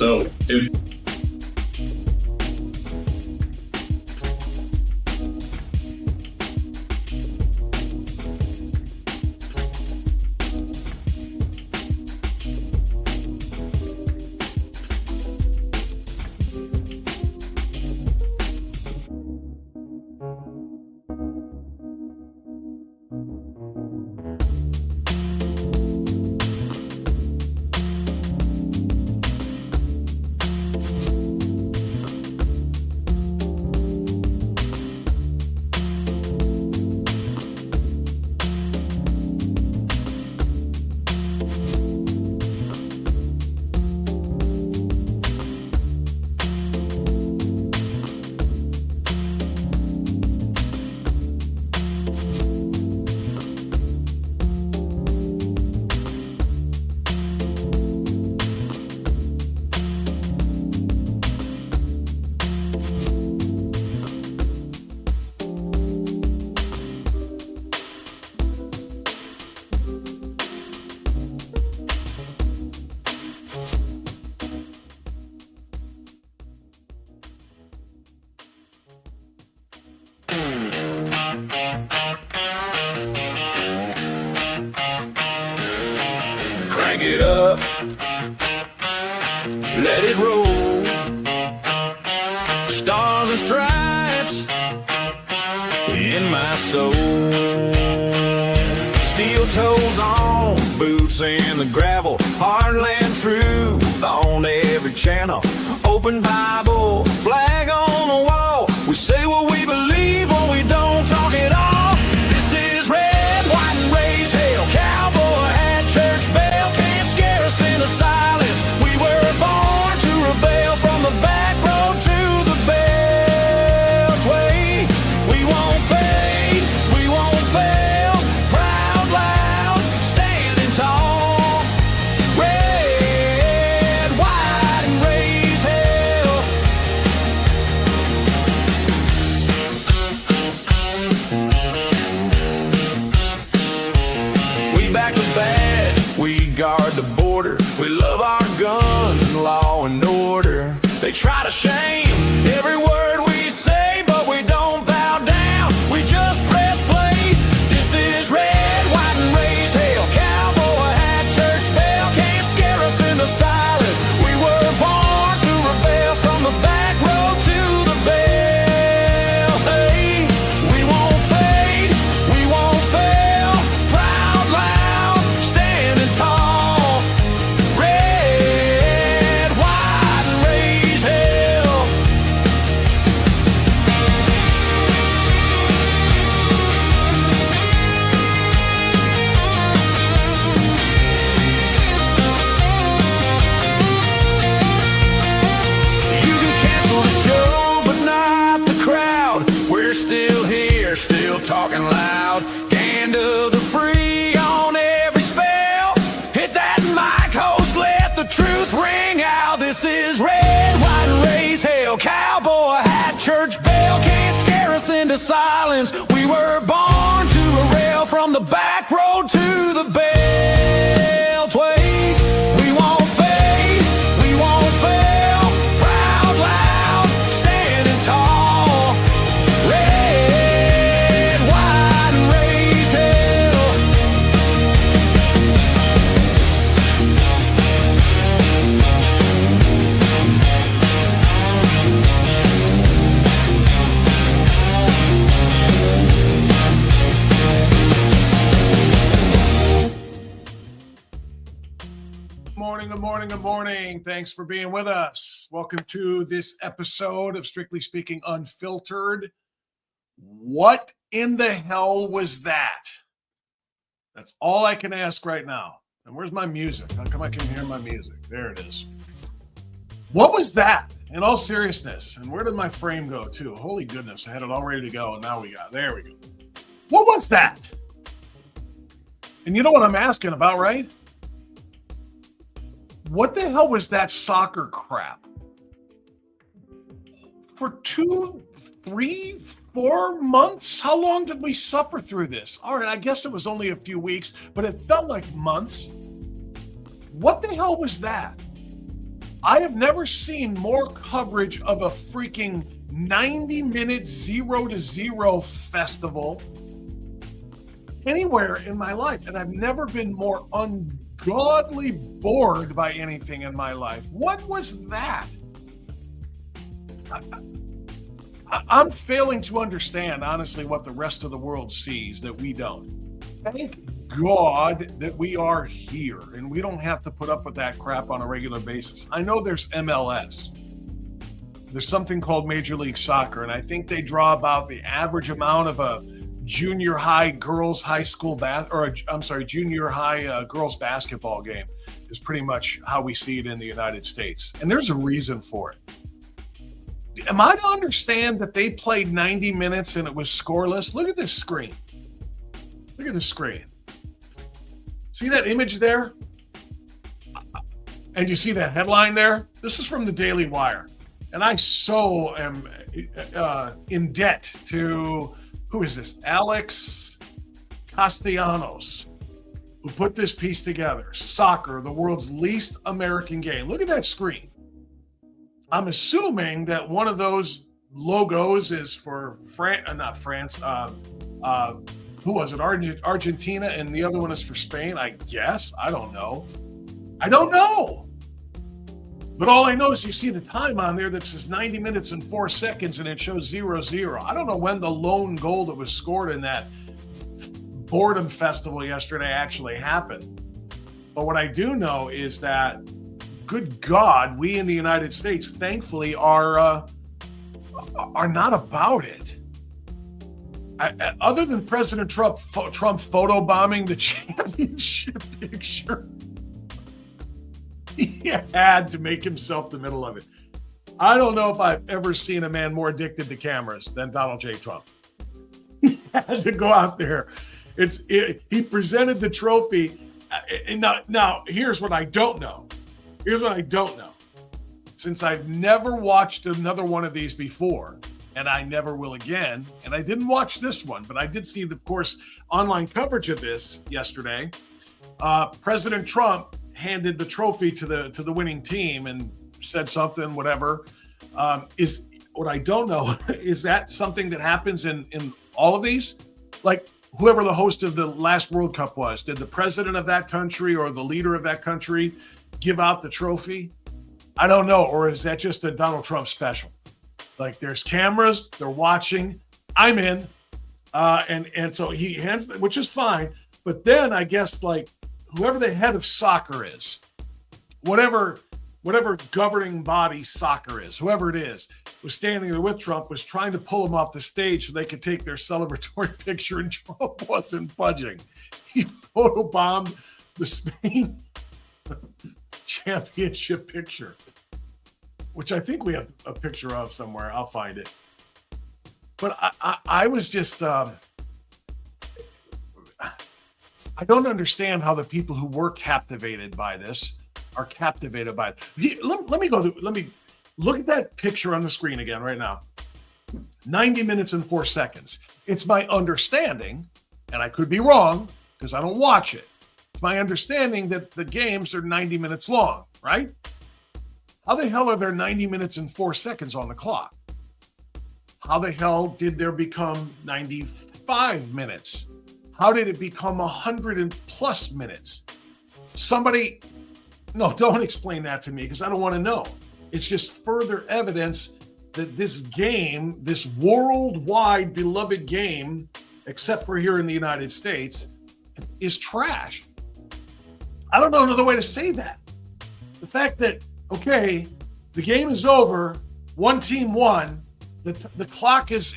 So, dude. Crank it up, let it roll. Stars and stripes in my soul. Steel toes on, boots in the gravel. Heartland truth on every channel. Open Bible, flag on the wall. We say what we believe when we don't talk at all. This is red, white, and raise hell. Cowboy hat, church bell can't scare us into silence. We were born to rebel from the back road to the beltway. We won't fade, we won't fail. Proud, loud, standing tall. Red, white, and raise hell. We back the badge, we guard the border. We love our guns and law and order. They try to shame every word we say, but we don't bow down, we just press play. This is red, white, and raise hell. Cowboy hat, church bell can't scare us into silence. We were born to rebel from the back road to the bell. Hey, we won't fade, we won't fail. Proud, loud, standing tall. Red, white, and raise hell. You can cancel the show, but not the crowd. We're still here, still talking loud. Hand of the free on every spell. Hit that mic, host, let the truth ring out. This is red, white, and raised hell. Cowboy hat, church bell can't scare us into silence. We were born to rail from the back road to the beltway. We won't fade, we won't fail. Proud, loud, standing tall. Red, white, and raised hell. Good morning, good morning. Thanks for being with us. Welcome to this episode of Strictly Speaking Unfiltered. What in the hell was that? That's all I can ask right now. And where's my music? How come I can hear my music? There it is. What was that? In all seriousness. And where did my frame go too? Holy goodness, I had it all ready to go. And now there we go. What was that? And you know what I'm asking about, right? What the hell was that soccer crap? For 2, 3, 4 months? How long did we suffer through this? All right, I guess it was only a few weeks, but it felt like months. What the hell was that? I have never seen more coverage of a freaking 90-minute 0-0 festival anywhere in my life. And I've never been more ungodly bored by anything in my life. What was that? I'm failing to understand, honestly, what the rest of the world sees that we don't. Thank God that we are here and we don't have to put up with that crap on a regular basis. I know there's MLS. There's something called Major League Soccer, and I think they draw about the average amount of a junior high girls junior high girls basketball game is pretty much how we see it in the United States. And there's a reason for it. Am I to understand that they played 90 minutes and it was scoreless? Look at this screen. Look at the screen. See that image there? And you see that headline there? This is from the Daily Wire. And I so am in debt to, who is this? Alex Castellanos, who put this piece together. Soccer, the world's least American game. Look at that screen. I'm assuming that one of those logos is for not France. Who was it? Argentina, and the other one is for Spain, I guess. I don't know. But all I know is you see the time on there that says 90 minutes and 4 seconds, and it shows 0-0. I don't know when the lone goal that was scored in that boredom festival yesterday actually happened. But what I do know is that, good God, we in the United States, thankfully, are not about it. Other than President Trump photobombing the championship picture, he had to make himself the middle of it. I don't know if I've ever seen a man more addicted to cameras than Donald J. Trump. He had to go out there. He presented the trophy. Now, here's what I don't know. Since I've never watched another one of these before, and I never will again, and I didn't watch this one, but I did see, of course, online coverage of this yesterday. President Trump handed the trophy to the winning team and said something, whatever. Is what I don't know, is that something that happens in all of these? Like, whoever the host of the last World Cup was, did the president of that country or the leader of that country give out the trophy? I don't know. Or is that just a Donald Trump special? Like, there's cameras, they're watching, I'm in. And so he hands, which is fine. But then I guess, like, whoever the head of soccer is, whatever governing body soccer is, whoever it is, was standing there with Trump, was trying to pull him off the stage so they could take their celebratory picture, and Trump wasn't budging. He photobombed the Spain championship picture, which I think we have a picture of somewhere. I'll find it. But I was just, I don't understand how the people who were captivated by this are captivated by it. Let me look at that picture on the screen again right now. 90 minutes and 4 seconds. It's my understanding, and I could be wrong because I don't watch it. It's my understanding that the games are 90 minutes long, right? How the hell are there 90 minutes and 4 seconds on the clock? How the hell did there become 95 minutes? How did it become 100 and plus minutes? No, don't explain that to me because I don't want to know. It's just further evidence that this game, this worldwide beloved game, except for here in the United States, is trash. I don't know another way to say that. The fact that, okay, the game is over, one team won, the clock is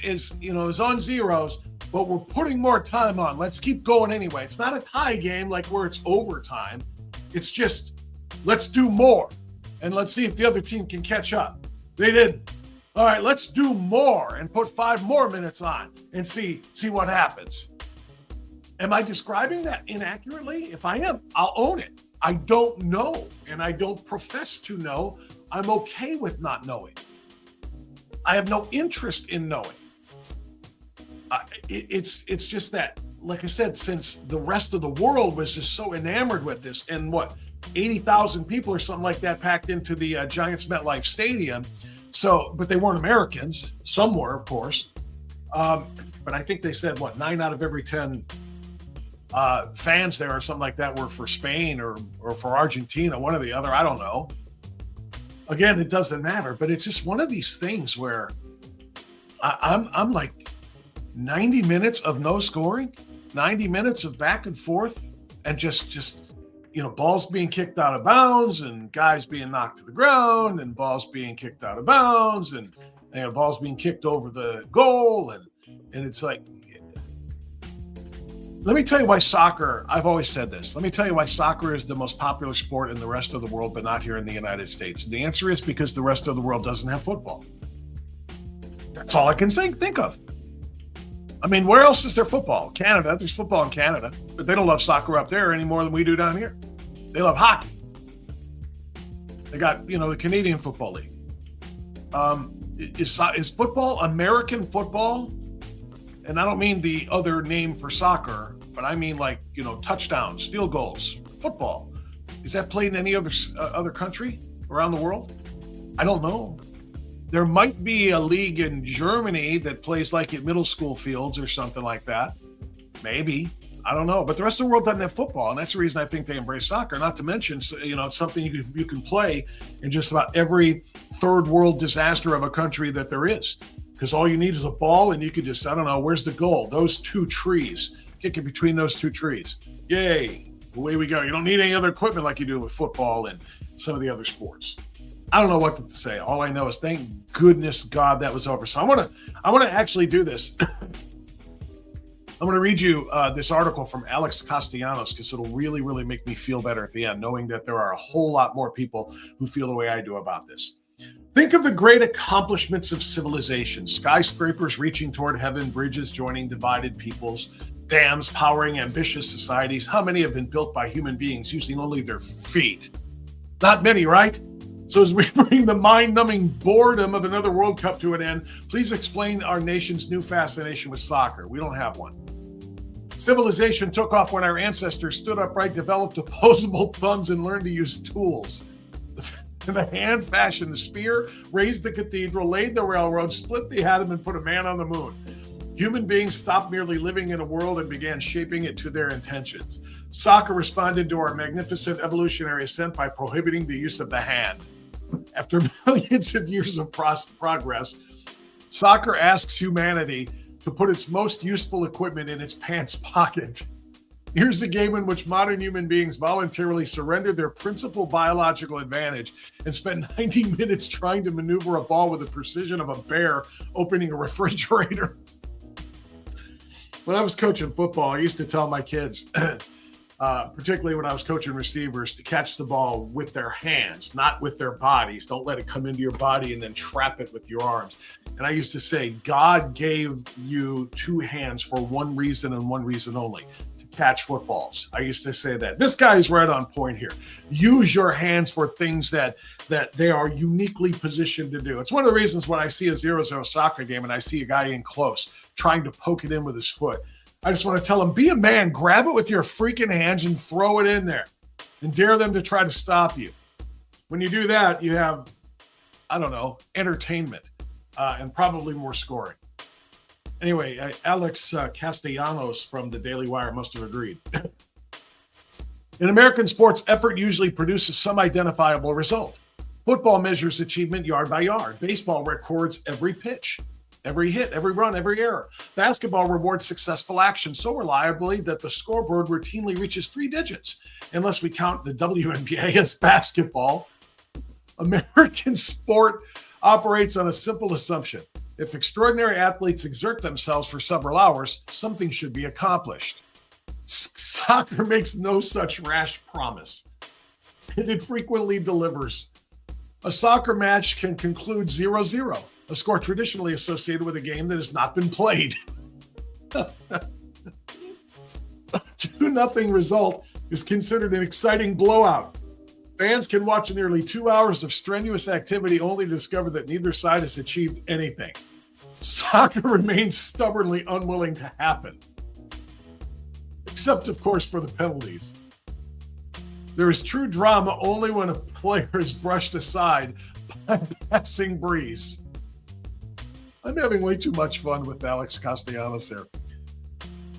on zeros, but we're putting more time on. Let's keep going anyway. It's not a tie game like where it's overtime. It's just, let's do more, and let's see if the other team can catch up. They didn't. All right, let's do more and put 5 more minutes on and see what happens. Am I describing that inaccurately? If I am, I'll own it. I don't know, and I don't profess to know. I'm okay with not knowing. I have no interest in knowing. It's just that, like I said, since the rest of the world was just so enamored with this, and what, 80,000 people or something like that packed into the Giants MetLife Stadium. So, but they weren't Americans. Some were, of course. But I think they said, 9 out of every 10 fans there or something like that were for Spain or for Argentina, one or the other. I don't know. Again, it doesn't matter, but it's just one of these things where I'm like 90 minutes of no scoring, 90 minutes of back and forth, and just balls being kicked out of bounds and guys being knocked to the ground and balls being kicked out of bounds and balls being kicked over the goal. And it's like, let me tell you why soccer, I've always said this. Let me tell you why soccer is the most popular sport in the rest of the world, but not here in the United States. And the answer is because the rest of the world doesn't have football. That's all I can think of. I mean, where else is there football? Canada, there's football in Canada, but they don't love soccer up there any more than we do down here. They love hockey. They got, the Canadian Football League. Is football American football? And I don't mean the other name for soccer, but I mean touchdowns, field goals, football. Is that played in any other country around the world? I don't know. There might be a league in Germany that plays like at middle school fields or something like that. Maybe. I don't know. But the rest of the world doesn't have football, and that's the reason I think they embrace soccer. Not to mention, it's something you can play in just about every third world disaster of a country that there is. Because all you need is a ball, and you can just, where's the goal? Those two trees. Kick it between those two trees. Yay. Away we go. You don't need any other equipment like you do with football and some of the other sports. I don't know what to say. All I know is thank goodness God that was over. So I want to actually do this. I'm going to read you this article from Alex Castellanos because it'll really, really make me feel better at the end, knowing that there are a whole lot more people who feel the way I do about this. Think of the great accomplishments of civilization: skyscrapers reaching toward heaven, bridges joining divided peoples, dams powering ambitious societies. How many have been built by human beings using only their feet? Not many, right? So as we bring the mind-numbing boredom of another World Cup to an end, please explain our nation's new fascination with soccer. We don't have one. Civilization took off when our ancestors stood upright, developed opposable thumbs, and learned to use tools. The hand fashioned the spear, raised the cathedral, laid the railroad, split the atom, and put a man on the moon. Human beings stopped merely living in a world and began shaping it to their intentions. Soccer responded to our magnificent evolutionary ascent by prohibiting the use of the hand. After millions of years of progress, soccer asks humanity to put its most useful equipment in its pants pocket. Here's a game in which modern human beings voluntarily surrender their principal biological advantage and spend 90 minutes trying to maneuver a ball with the precision of a bear opening a refrigerator. When I was coaching football, I used to tell my kids, particularly when I was coaching receivers, to catch the ball with their hands, not with their bodies. Don't let it come into your body and then trap it with your arms. And I used to say, God gave you two hands for one reason and one reason only: to catch footballs. I used to say that. This guy is right on point here. Use your hands for things that they are uniquely positioned to do. It's one of the reasons when I see a 0-0 soccer game and I see a guy in close trying to poke it in with his foot, I just want to tell him, be a man, grab it with your freaking hands and throw it in there and dare them to try to stop you. When you do that, you have, entertainment and probably more scoring. Anyway, Alex Castellanos from the Daily Wire must have agreed. In American sports, effort usually produces some identifiable result. Football measures achievement yard by yard. Baseball records every pitch, every hit, every run, every error. Basketball rewards successful action so reliably that the scoreboard routinely reaches 3 digits. Unless we count the WNBA as basketball, American sport operates on a simple assumption. If extraordinary athletes exert themselves for several hours, something should be accomplished. Soccer makes no such rash promise, and it frequently delivers. A soccer match can conclude 0-0, a score traditionally associated with a game that has not been played. A 2-0 result is considered an exciting blowout. Fans can watch nearly 2 hours of strenuous activity only to discover that neither side has achieved anything. Soccer remains stubbornly unwilling to happen. Except, of course, for the penalties. There is true drama only when a player is brushed aside by a passing breeze. I'm having way too much fun with Alex Castellanos here.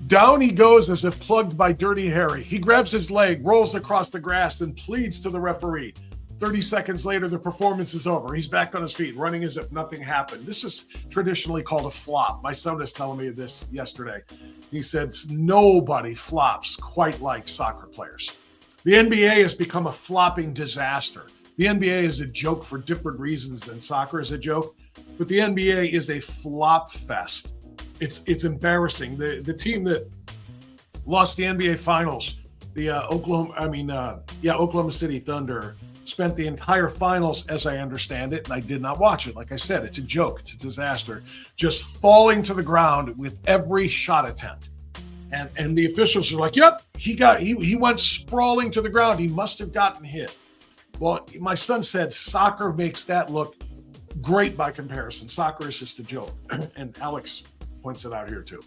Down he goes as if plugged by Dirty Harry. He grabs his leg, rolls across the grass, and pleads to the referee. 30 seconds later, the performance is over. He's back on his feet, running as if nothing happened. This is traditionally called a flop. My son was telling me this yesterday. He said, nobody flops quite like soccer players. The NBA has become a flopping disaster. The NBA is a joke for different reasons than soccer is a joke, but the NBA is a flop fest. It's embarrassing. The team that lost the NBA Finals, the Oklahoma City Thunder, spent the entire finals, as I understand it, and I did not watch it. Like I said, it's a joke. It's a disaster. Just falling to the ground with every shot attempt. And the officials are like, yep, he went sprawling to the ground. He must have gotten hit. Well, my son said soccer makes that look great by comparison. Soccer is just a joke. And Alex points it out here too.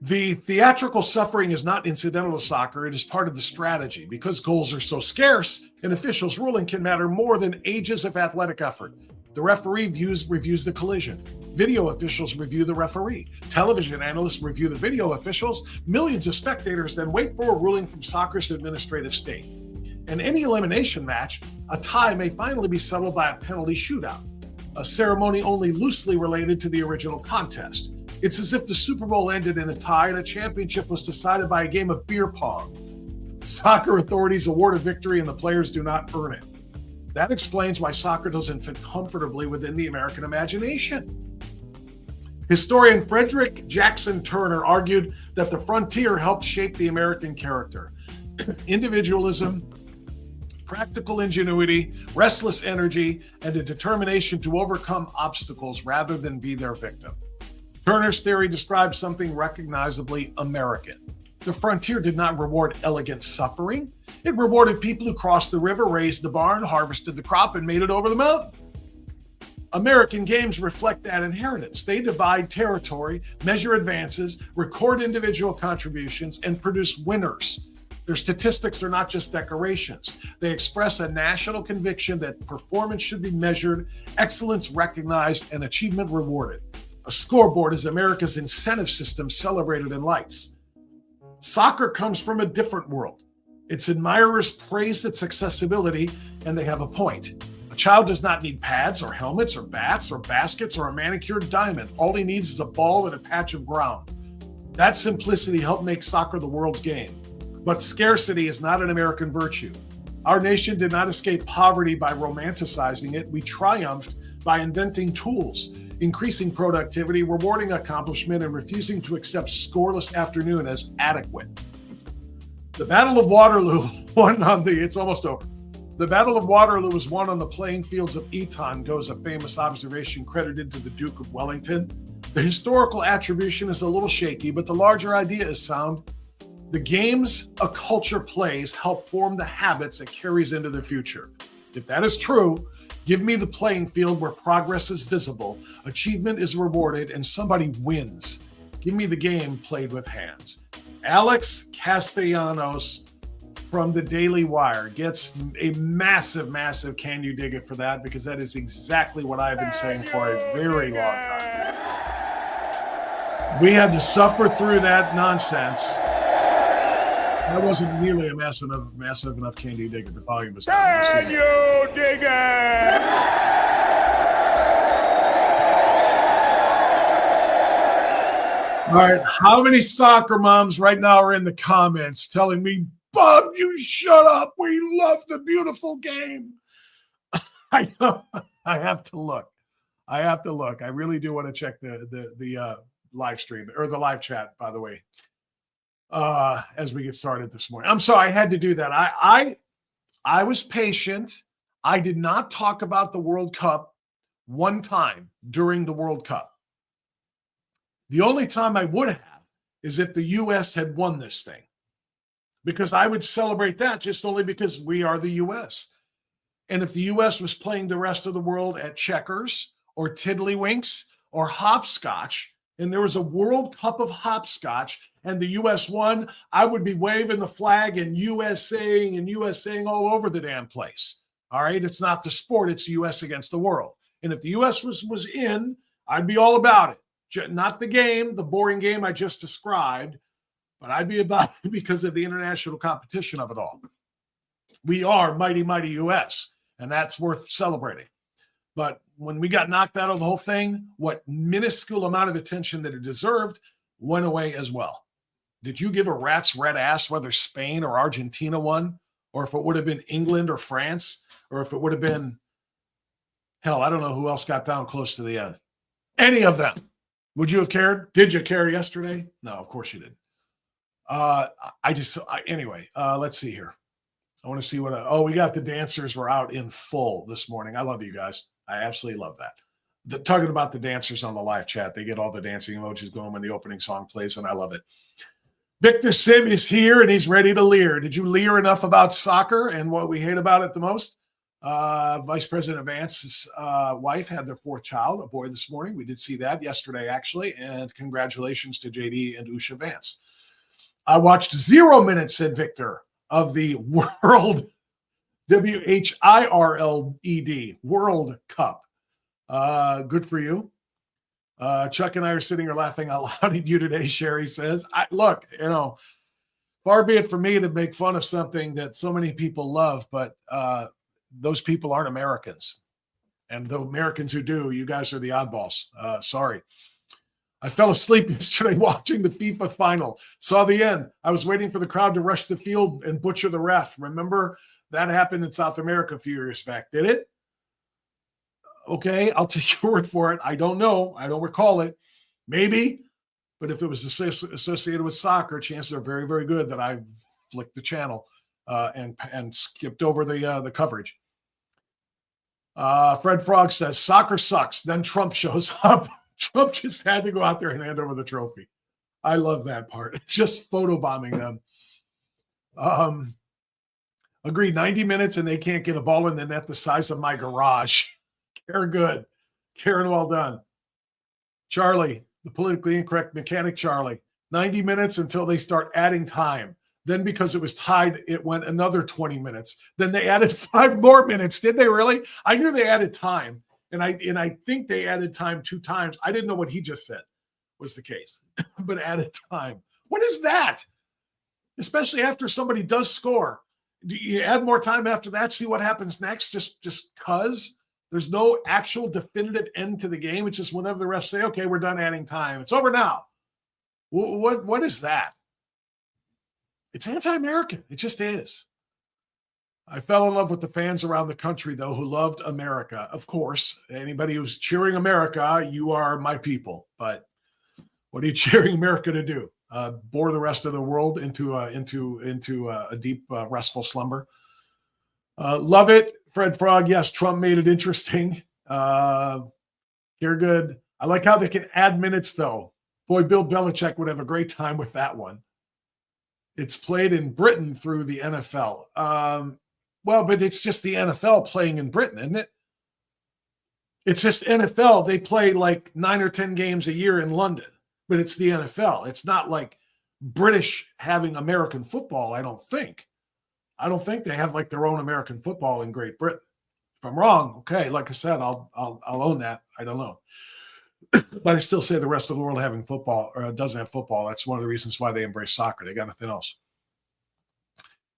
The theatrical suffering is not incidental to soccer. It is part of the strategy. Because goals are so scarce, an official's ruling can matter more than ages of athletic effort. The referee reviews the collision. Video officials review the referee. Television analysts review the video officials. Millions of spectators then wait for a ruling from soccer's administrative state. In any elimination match, a tie may finally be settled by a penalty shootout, a ceremony only loosely related to the original contest. It's as if the Super Bowl ended in a tie and a championship was decided by a game of beer pong. Soccer authorities award a victory and the players do not earn it. That explains why soccer doesn't fit comfortably within the American imagination. Historian Frederick Jackson Turner argued that the frontier helped shape the American character. Individualism, practical ingenuity, restless energy, and a determination to overcome obstacles rather than be their victim. Turner's theory describes something recognizably American. The frontier did not reward elegant suffering. It rewarded people who crossed the river, raised the barn, harvested the crop, and made it over the mountain. American games reflect that inheritance. They divide territory, measure advances, record individual contributions, and produce winners. Their statistics are not just decorations. They express a national conviction that performance should be measured, excellence recognized, and achievement rewarded. A scoreboard is America's incentive system celebrated in lights. Soccer comes from a different world. Its admirers praise its accessibility, and they have a point. A child does not need pads or helmets or bats or baskets or a manicured diamond. All he needs is a ball and a patch of ground. That simplicity helped make soccer the world's game. But scarcity is not an American virtue. Our nation did not escape poverty by romanticizing it. We triumphed by inventing tools, increasing productivity, rewarding accomplishment, and refusing to accept scoreless afternoon as adequate. The Battle of Waterloo it's almost over. The Battle of Waterloo was won on the playing fields of Eton, goes a famous observation credited to the Duke of Wellington. The historical attribution is a little shaky, but the larger idea is sound. The games a culture plays help form the habits it carries into the future. If that is true, give me the playing field where progress is visible, achievement is rewarded, and somebody wins. Give me the game played with hands. Alex Castellanos from the Daily Wire gets a massive, massive can you dig it for that, because that is exactly what I've been saying for a very long time. We had to suffer through that nonsense. That wasn't nearly a massive enough can you dig it. The volume was down. Can you dig it? All right, how many soccer moms right now are in the comments telling me, Bob, you shut up. We love the beautiful game. I know. I have to look. I really do want to check the live stream or the live chat, by the way, as we get started this morning. I'm sorry, I had to do that. I was patient. I did not talk about the World Cup one time during the World Cup. The only time I would have is if the U.S. had won this thing, because I would celebrate that just only because we are the U.S. And if the U.S. was playing the rest of the world at checkers or tiddlywinks or hopscotch, and there was a World Cup of hopscotch and the U.S. won, I would be waving the flag and USAing all over the damn place. All right, it's not the sport, it's the U.S. against the world. And if the U.S. was in, I'd be all about it. Not the game, the boring game I just described, but I'd be about it because of the international competition of it all. We are mighty, mighty U.S., and that's worth celebrating. But when we got knocked out of the whole thing, what minuscule amount of attention that it deserved went away as well. Did you give a rat's red ass whether Spain or Argentina won, or if it would have been England or France, or if it would have been, hell, I don't know who else got down close to the end. Any of them. Would you have cared? Did you care yesterday? No, of course you didn't. Anyway, let's see here. I want to see we got the dancers were out in full this morning. I love you guys. I absolutely love that. Talking about the dancers on the live chat, they get all the dancing emojis going when the opening song plays, and I love it. Victor Sim is here, and he's ready to leer. Did you leer enough about soccer and what we hate about it the most? Vice President Vance's wife had their fourth child, a boy, this morning. We did see that yesterday, actually, and congratulations to JD and Usha Vance. I watched 0 minutes, said Victor, of the World WHIRLED World Cup. Good for you. Chuck and I are sitting here laughing out loud at you today, Sherry says. Look, far be it from me to make fun of something that so many people love, but those people aren't Americans. And the Americans who do, you guys are the oddballs. Sorry. I fell asleep yesterday watching the FIFA final. Saw the end. I was waiting for the crowd to rush the field and butcher the ref. Remember, that happened in South America a few years back. Did it? Okay, I'll take your word for it. I don't know. I don't recall it. Maybe. But if it was associated with soccer, chances are very, very good that I flicked the channel and skipped over the coverage. Fred Frog says, soccer sucks. Then Trump shows up. Trump just had to go out there and hand over the trophy. I love that part. Just photobombing them. Agreed, 90 minutes and they can't get a ball in the net the size of my garage. Karen, good. Karen, well done. Charlie, the politically incorrect mechanic Charlie. 90 minutes until they start adding time. Then because it was tied, it went another 20 minutes. Then they added 5 more minutes. Did they really? I knew they added time. And I think they added time 2 times. I didn't know what he just said was the case, but added time. What is that? Especially after somebody does score. Do you add more time after that? See what happens next? Just because there's no actual definitive end to the game. It's just whenever the refs say, okay, we're done adding time. It's over now. What is that? It's anti-American. It just is. I fell in love with the fans around the country, though, who loved America. Of course, anybody who's cheering America, you are my people. But what are you cheering America to do? Bore the rest of the world into a deep, restful slumber? Love it, Fred Frog. Yes, Trump made it interesting. You're good. I like how they can add minutes, though. Boy, Bill Belichick would have a great time with that one. It's played in Britain through the NFL. Well, but it's just the NFL playing in Britain, isn't it? It's just NFL. They play like 9 or 10 games a year in London, but it's the NFL. It's not like British having American football, I don't think. I don't think they have like their own American football in Great Britain. If I'm wrong, okay, like I said, I'll own that. I don't know. But I still say the rest of the world having football or doesn't have football. That's one of the reasons why they embrace soccer. They got nothing else.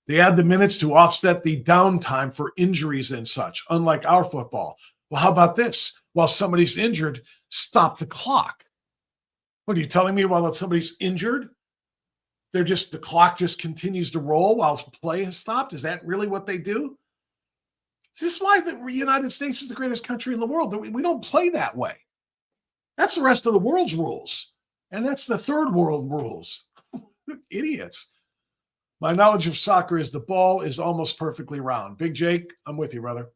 They add the minutes to offset the downtime for injuries and such, unlike our football. Well, how about this? While somebody's injured, stop the clock. What are you telling me? While somebody's injured, the clock just continues to roll while play has stopped? Is that really what they do? This is why the United States is the greatest country in the world. We don't play that way. That's the rest of the world's rules. And that's the third world rules. Idiots. My knowledge of soccer is the ball is almost perfectly round. Big Jake, I'm with you, brother.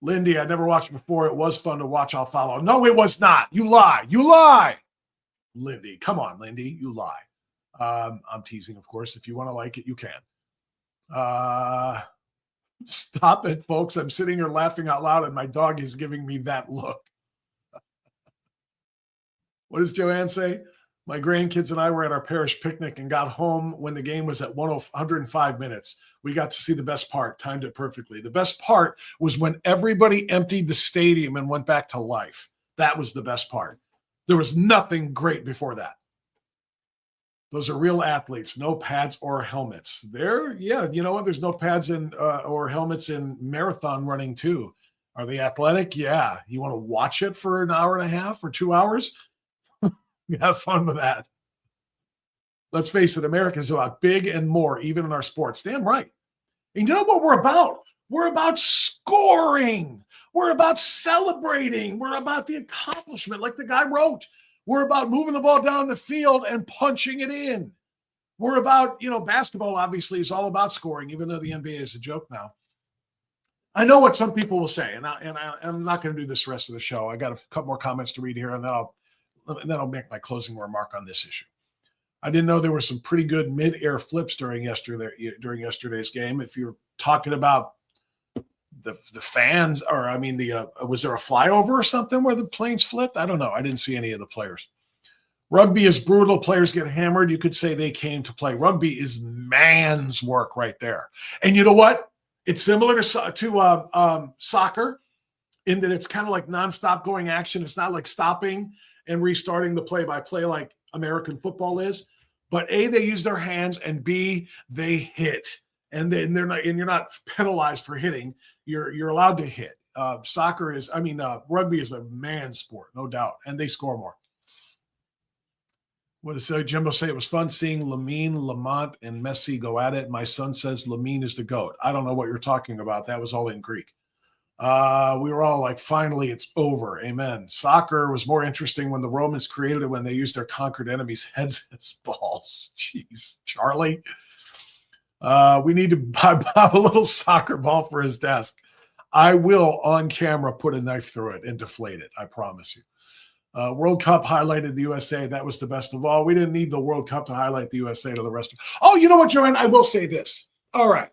Lindy, I never watched before. It was fun to watch. I'll follow. No, it was not. You lie. You lie. Lindy, come on, Lindy. You lie. I'm teasing, of course. If you want to like it, you can. Stop it, folks. I'm sitting here laughing out loud, and my dog is giving me that look. What does Joanne say? My grandkids and I were at our parish picnic and got home when the game was at 105 minutes. We got to see the best part, timed it perfectly. The best part was when everybody emptied the stadium and went back to life. That was the best part. There was nothing great before that. Those are real athletes, no pads or helmets. Yeah, you know what? There's no pads or helmets in marathon running too. Are they athletic? Yeah. You want to watch it for an hour and a half or 2 hours? Have fun with that. Let's face it, America is about big and more, even in our sports. Damn right. And you know what we're about? We're about scoring. We're about celebrating. We're about the accomplishment, like the guy wrote. We're about moving the ball down the field and punching it in. We're about, basketball obviously is all about scoring, even though the NBA is a joke now. I know what some people will say, and I'm not going to do this the rest of the show. I got a couple more comments to read here, and then I'll make my closing remark on this issue. I didn't know there were some pretty good mid-air flips during yesterday's game. If you're talking about the fans, or was there a flyover or something where the planes flipped? I don't know. I didn't see any of the players. Rugby is brutal. Players get hammered. You could say they came to play. Rugby is man's work right there. And you know what? It's similar to soccer in that it's kind of like nonstop going action. It's not like stopping and restarting the play-by-play like American football is. But A, they use their hands, and B, they hit. And then you're not penalized for hitting. You're allowed to hit. Rugby is a man's sport, no doubt, and they score more. What does Jimbo say? It was fun seeing Lamont, and Messi go at it. My son says Lamine is the GOAT. I don't know what you're talking about. That was all in Greek. We were all like, finally, it's over. Amen. Soccer was more interesting when the Romans created it, when they used their conquered enemies' heads as balls. Jeez, Charlie. We need to buy Bob a little soccer ball for his desk. I will, on camera, put a knife through it and deflate it. I promise you. World Cup highlighted the USA. That was the best of all. We didn't need the World Cup to highlight the USA to the rest of. Oh, you know what, Joanne? I will say this. All right.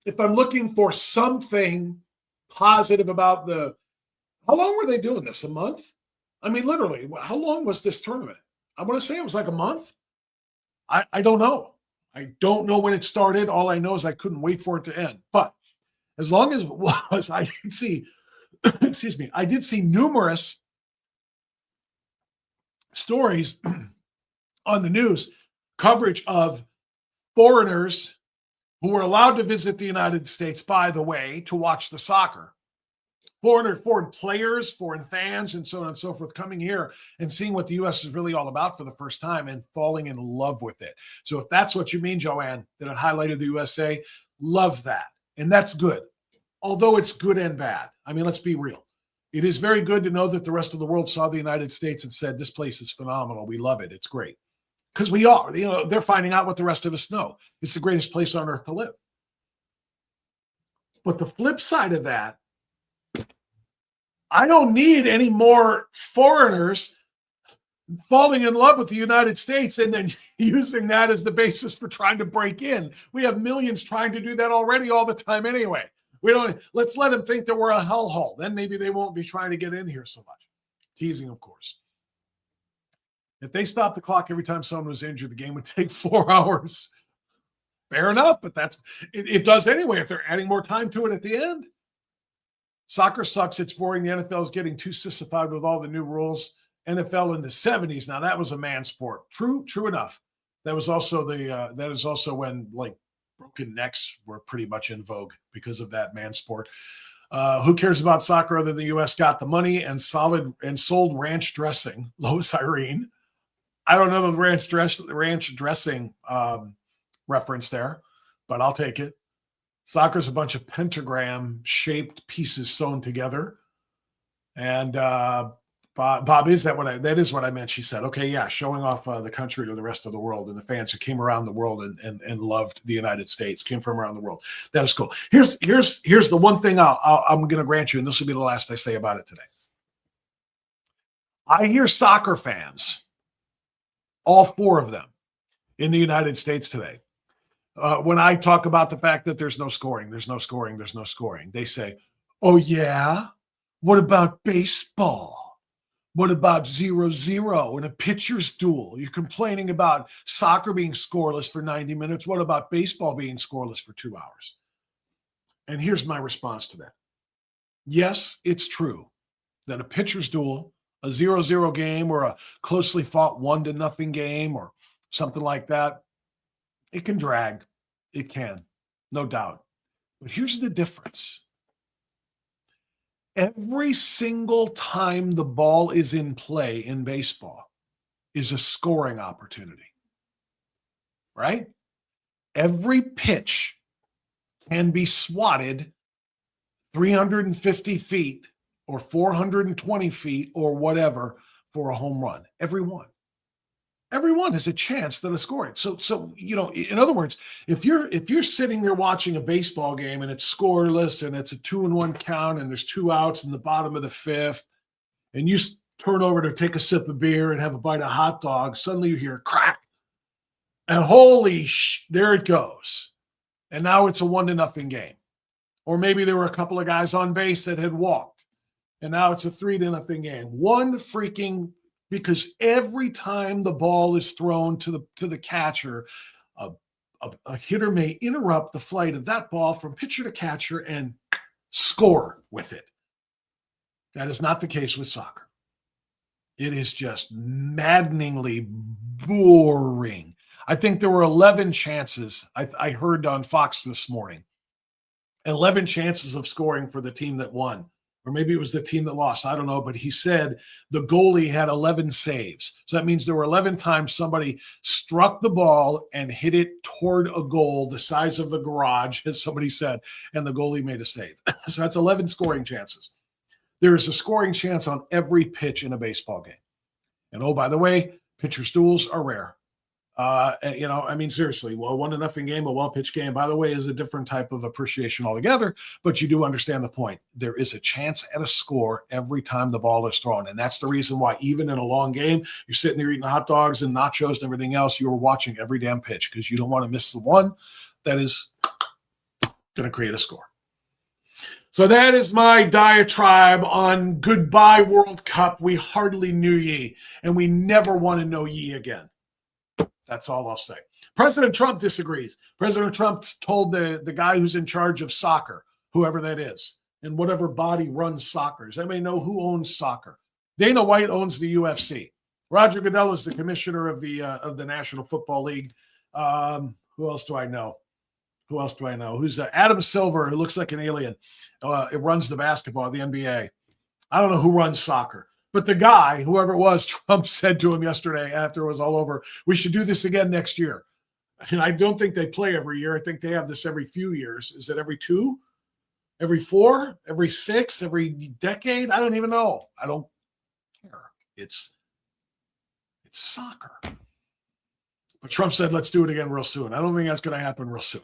If I'm looking for something positive about how long were they doing this? A month? I mean, literally, how long was this tournament? I want to say it was like a month. I don't know. I don't know when it started. All I know is I couldn't wait for it to end. But as long as it was, I did see, excuse me, I did see numerous stories on the news, coverage of foreigners who were allowed to visit the United States, by the way, to watch the soccer. Foreign players, foreign fans, and so on and so forth, coming here and seeing what the U.S. is really all about for the first time and falling in love with it. So if that's what you mean, Joanne, that it highlighted the USA, love that. And that's good, although it's good and bad. I mean, let's be real. It is very good to know that the rest of the world saw the United States and said, this place is phenomenal. We love it. It's great. Because we are. They're finding out what the rest of us know. It's the greatest place on earth to live. But the flip side of that, I don't need any more foreigners falling in love with the United States and then using that as the basis for trying to break in. We have millions trying to do that already all the time anyway. Let's let them think that we're a hellhole. Then maybe they won't be trying to get in here so much. Teasing, of course. If they stopped the clock every time someone was injured, the game would take 4 hours. Fair enough, but it does anyway if they're adding more time to it at the end. Soccer sucks. It's boring. The NFL is getting too sissified with all the new rules. NFL in the 70s. Now that was a man sport. True enough. That is also when like broken necks were pretty much in vogue because of that man sport. Who cares about soccer other than the U.S. got the money and sold ranch dressing? Lois Irene. I don't know the ranch dressing reference there, but I'll take it. Soccer's a bunch of pentagram-shaped pieces sewn together. And Bob, that is what I meant, she said. Okay, yeah, showing off the country to the rest of the world and the fans who came around the world and loved the United States, came from around the world. That is cool. Here's the one thing I'm going to grant you, and this will be the last I say about it today. I hear soccer fans, all 4 of them, in the United States today. When I talk about the fact that there's no scoring, they say, oh, yeah? What about baseball? What about 0-0 in a pitcher's duel? You're complaining about soccer being scoreless for 90 minutes. What about baseball being scoreless for 2 hours? And here's my response to that. Yes, it's true that a pitcher's duel, a 0-0 game, or a closely fought 1-0 game or something like that, it can drag. It can, no doubt. But here's the difference. Every single time the ball is in play in baseball is a scoring opportunity, right? Every pitch can be swatted 350 feet or 420 feet or whatever for a home run. Every one. Everyone has a chance that a scoring. So in other words, if you're sitting there watching a baseball game and it's scoreless and it's a 2-1 count and there's 2 outs in the bottom of the 5th, and you turn over to take a sip of beer and have a bite of hot dog, suddenly you hear a crack, and there it goes, and now it's a 1-0 game, or maybe there were a couple of guys on base that had walked, and now it's a 3-0 game. Because every time the ball is thrown to the catcher, a hitter may interrupt the flight of that ball from pitcher to catcher and score with it. That is not the case with soccer. It is just maddeningly boring. I think there were 11 chances. I heard on Fox this morning, 11 chances of scoring for the team that won. Or maybe it was the team that lost. I don't know. But he said the goalie had 11 saves. So that means there were 11 times somebody struck the ball and hit it toward a goal the size of the garage, as somebody said, and the goalie made a save. So that's 11 scoring chances. There is a scoring chance on every pitch in a baseball game. And oh, by the way, pitcher's duels are rare. Seriously, well, 1-0 game, a well-pitched game, by the way, is a different type of appreciation altogether, but you do understand the point. There is a chance at a score every time the ball is thrown, and that's the reason why even in a long game, you're sitting there eating hot dogs and nachos and everything else, you're watching every damn pitch because you don't want to miss the one that is going to create a score. So that is my diatribe on goodbye World Cup. We hardly knew ye, and we never want to know ye again. That's all I'll say. President Trump disagrees. President Trump told the guy who's in charge of soccer, whoever that is, and whatever body runs soccer. Does anybody know who owns soccer? Dana White owns the UFC. Roger Goodell is the commissioner of the National Football League. Who else do I know? Who's Adam Silver, who looks like an alien. It runs the basketball, the NBA. I don't know who runs soccer. But the guy, whoever it was, Trump said to him yesterday after it was all over, we should do this again next year. And I don't think they play every year. I think they have this every few years. Is it every 2? Every 4? Every 6? Every decade? I don't even know. I don't care. It's soccer. But Trump said, let's do it again real soon. I don't think that's going to happen real soon.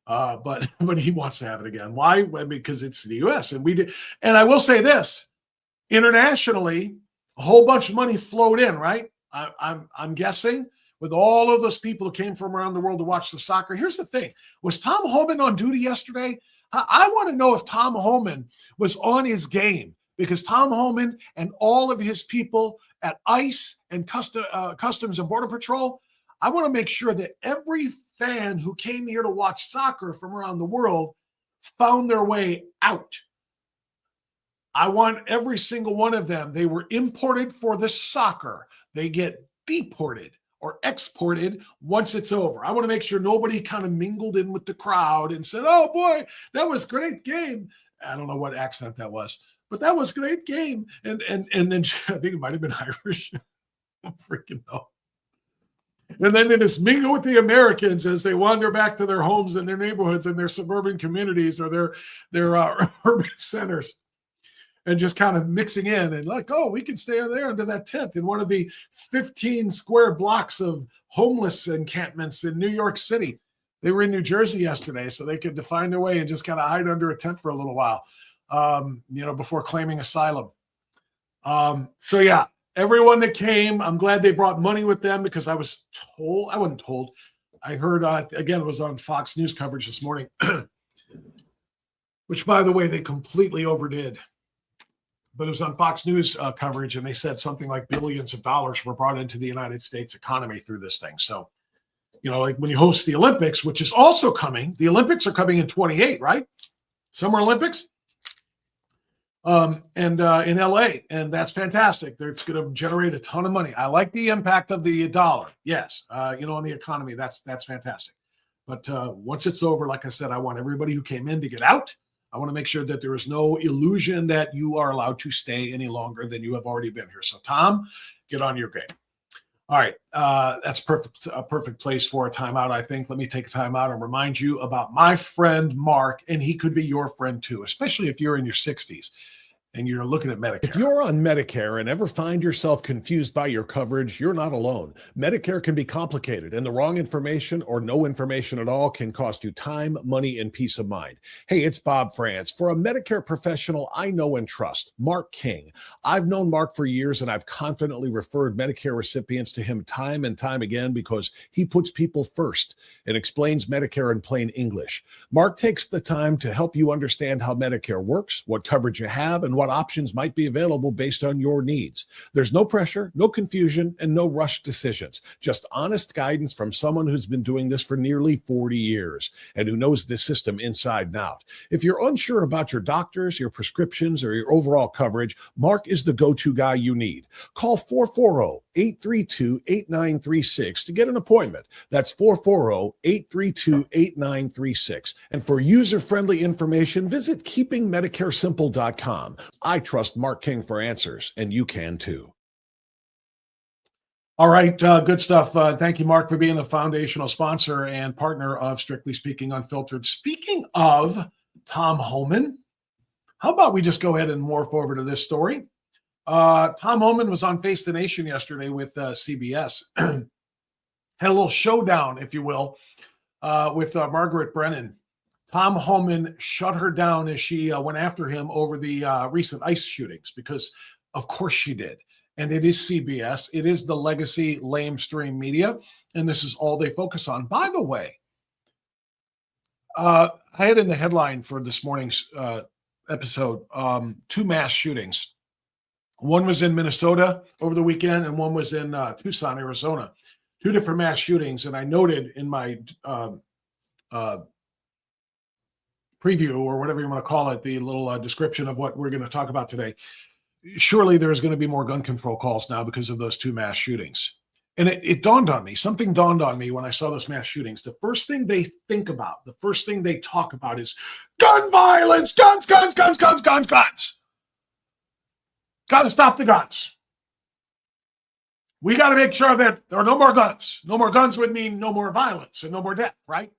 But he wants to have it again. Why? Because it's the U.S. And we did. And I will say this. Internationally, a whole bunch of money flowed in, right? I'm guessing with all of those people who came from around the world to watch the soccer. Here's the thing. Was Tom Homan on duty yesterday? I want to know if Tom Homan was on his game, because Tom Homan and all of his people at ICE and Customs and Border Patrol, I want to make sure that every fan who came here to watch soccer from around the world found their way out. I want every single one of them. They were imported for the soccer. They get deported or exported once it's over. I want to make sure nobody kind of mingled in with the crowd and said, oh boy, that was a great game. I don't know what accent that was, but that was a great game. And then I think it might have been Irish. I don't freaking know. And then they just mingle with the Americans as they wander back to their homes and their neighborhoods and their suburban communities or their urban centers. And just kind of mixing in and like, oh, we can stay there under that tent in one of the 15 square blocks of homeless encampments in New York City. They were in New Jersey yesterday, so they could find their way and just kind of hide under a tent for a little while, before claiming asylum. So yeah, everyone that came, I'm glad they brought money with them, because I wasn't told. I heard, again, it was on Fox News coverage this morning, which, by the way, they completely overdid. but it was on Fox News coverage, and they said something like billions of dollars were brought into the United States economy through this thing. So, like when you host the Olympics, which is also coming, the Olympics are coming in 28, right? Summer Olympics. And in LA, and that's fantastic. It's going to generate a ton of money. I like the impact of the dollar. Yes. On the economy, that's fantastic. But once it's over, like I said, I want everybody who came in to get out. I want to make sure that there is no illusion that you are allowed to stay any longer than you have already been here. So, Tom, get on your game. All right. That's a perfect place for a timeout, I think. Let me take a timeout and remind you about my friend Mark, and he could be your friend too, especially if you're in your 60s. And you're looking at Medicare. If you're on Medicare and ever find yourself confused by your coverage, you're not alone. Medicare can be complicated, and the wrong information or no information at all can cost you time, money, and peace of mind. Hey, it's Bob France. For a Medicare professional I know and trust, Mark King. I've known Mark for years, and I've confidently referred Medicare recipients to him time and time again because he puts people first and explains Medicare in plain English. Mark takes the time to help you understand how Medicare works, what coverage you have, and what options might be available based on your needs. There's no pressure, no confusion, and no rushed decisions. Just honest guidance from someone who's been doing this for nearly 40 years and who knows this system inside and out. If you're unsure about your doctors, your prescriptions, or your overall coverage, Mark is the go-to guy you need. Call 440-832-8936 to get an appointment. That's 440-832-8936. And for user-friendly information, visit keepingmedicaresimple.com. I trust Mark King for answers, and you can too. All right, good stuff. Thank you, Mark, for being a foundational sponsor and partner of Strictly Speaking Unfiltered. Speaking of Tom Homan, how about we just go ahead and morph over to this story? Tom Homan was on Face the Nation yesterday with CBS. Had a little showdown, if you will, with Margaret Brennan. Tom Homan shut her down as she went after him over the recent ICE shootings, because of course she did. And it is CBS. It is the legacy lamestream media. And this is all they focus on. By the way, I had in the headline for this morning's episode, 2 mass shootings. One was in Minnesota over the weekend, and one was in Tucson, Arizona. 2 different mass shootings. And I noted in my preview, or whatever you want to call it, the little description of what we're going to talk about today. Surely there's going to be more gun control calls now because of those 2 mass shootings. And it dawned on me, something dawned on me when I saw those mass shootings. The first thing they think about, the first thing they talk about is gun violence, guns. Got to stop the guns. We got to make sure that there are no more guns. No more guns would mean no more violence and no more death, right?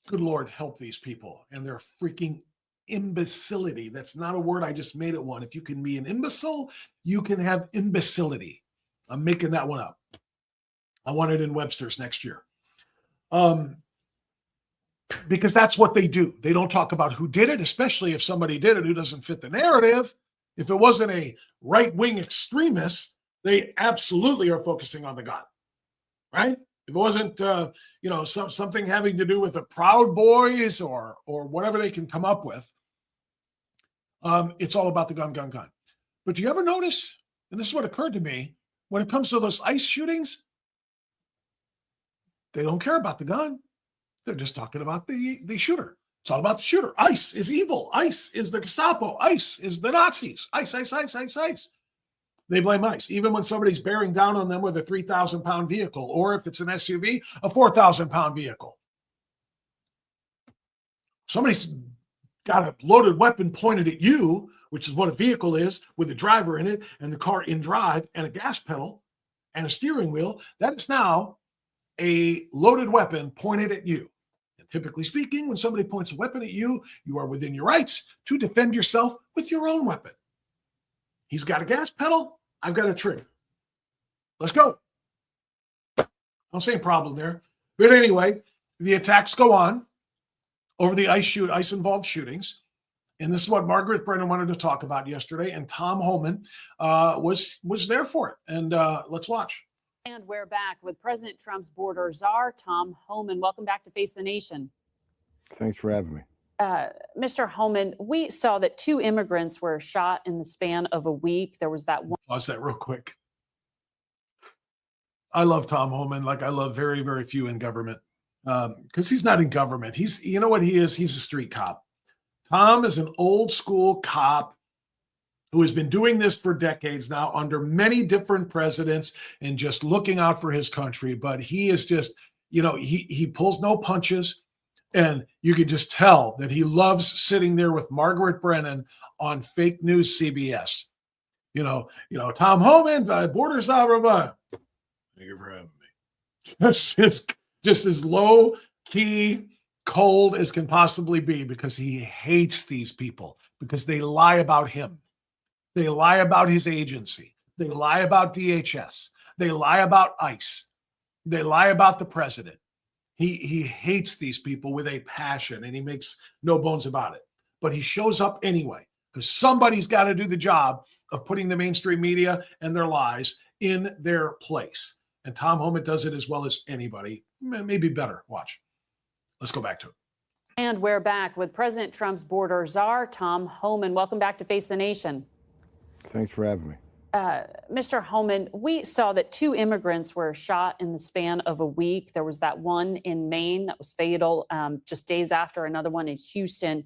Good Lord, help these people and their freaking imbecility. That's not a word. I just made it one. If you can be an imbecile, you can have imbecility. I'm making that one up. I want it in Webster's next year. Because that's what they do. They don't talk about who did it, especially if somebody did it who doesn't fit the narrative. If it wasn't a right-wing extremist, they absolutely are focusing on the gun, right? If it wasn't, something having to do with the Proud Boys or whatever they can come up with, it's all about the gun. But do you ever notice, and this is what occurred to me, when it comes to those ICE shootings, they don't care about the gun. They're just talking about the shooter. It's all about the shooter. ICE is evil. ICE is the Gestapo. ICE is the Nazis. ICE. They blame ICE, even when somebody's bearing down on them with a 3,000-pound vehicle, or if it's an SUV, a 4,000-pound vehicle. Somebody's got a loaded weapon pointed at you, which is what a vehicle is, with a driver in it, and the car in drive, and a gas pedal, and a steering wheel. That is now a loaded weapon pointed at you. And typically speaking, when somebody points a weapon at you, you are within your rights to defend yourself with your own weapon. He's got a gas pedal. I've got a trigger. Let's go. I don't see a problem there. But anyway, the attacks go on over the ICE-involved shootings. And this is what Margaret Brennan wanted to talk about yesterday. And Tom Homan was there for it. And let's watch. And we're back with President Trump's border czar, Tom Homan. Welcome back to Face the Nation. Thanks for having me. Mr. Homan, we saw that 2 immigrants were shot in the span of a week. There was that one. Pause that real quick. I love Tom Homan like I love very, very few in government, because he's not in government. You know what he is? He's a street cop. Tom is an old school cop who has been doing this for decades now under many different presidents and just looking out for his country. But he is just, he pulls no punches. And you could just tell that he loves sitting there with Margaret Brennan on fake news CBS. Tom Homan, borders, blah, blah, blah. Thank you for having me. Just as low key, cold as can possibly be, because he hates these people, because they lie about him. They lie about his agency. They lie about DHS. They lie about ICE. They lie about the president. He hates these people with a passion, and he makes no bones about it. But he shows up anyway, because somebody's got to do the job of putting the mainstream media and their lies in their place. And Tom Homan does it as well as anybody, maybe better. Watch. Let's go back to it. And we're back with President Trump's border czar, Tom Homan. Welcome back to Face the Nation. Thanks for having me. Mr. Homan, we saw that 2 immigrants were shot in the span of a week. There was that one in Maine that was fatal just days after, another one in Houston.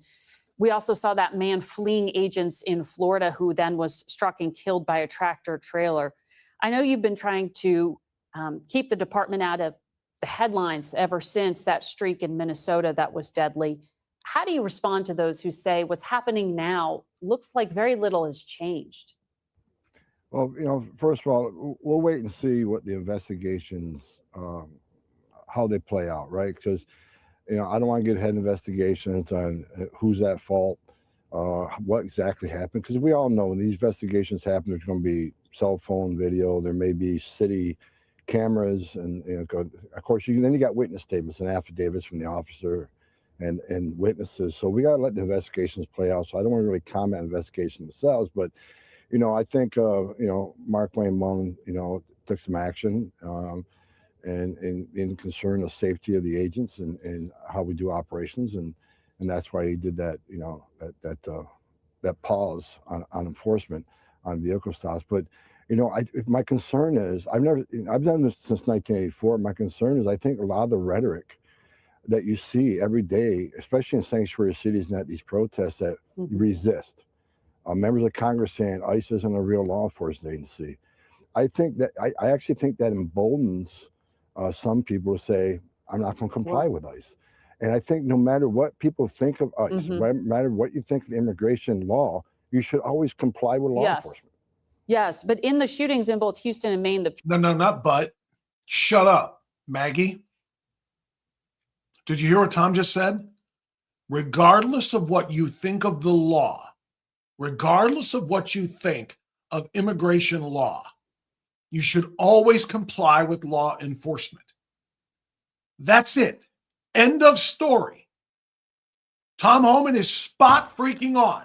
We also saw that man fleeing agents in Florida who then was struck and killed by a tractor trailer. I know you've been trying to keep the department out of the headlines ever since that streak in Minnesota that was deadly. How do you respond to those who say what's happening now looks like very little has changed? Well, first of all, we'll wait and see what the investigations, how they play out, right? Because, I don't want to get ahead of investigations on who's at fault, what exactly happened. Because we all know when these investigations happen, there's going to be cell phone video, there may be city cameras, and of course, then you got witness statements and affidavits from the officer and witnesses. So we got to let the investigations play out. So I don't want to really comment on investigations themselves, but I think, Mark Wayne Mullen, took some action and in concern of safety of the agents and how we do operations. And that's why he did that, that pause on enforcement on vehicle stops. But, my concern is I've done this since 1984. My concern is I think a lot of the rhetoric that you see every day, especially in sanctuary cities and at these protests that resist. Members of Congress saying ICE isn't a real law enforcement agency. I think that I actually think that emboldens some people to say, I'm not going to comply with ICE. And I think no matter what people think of ICE, no matter what you think of the immigration law, you should always comply with law enforcement. Yes, but in the shootings in both Houston and Maine, No, not but. Shut up, Maggie. Did you hear what Tom just said? Regardless of what you think of the law, regardless of what you think of immigration law, you should always comply with law enforcement. That's it. End of story. Tom Homan is spot freaking on.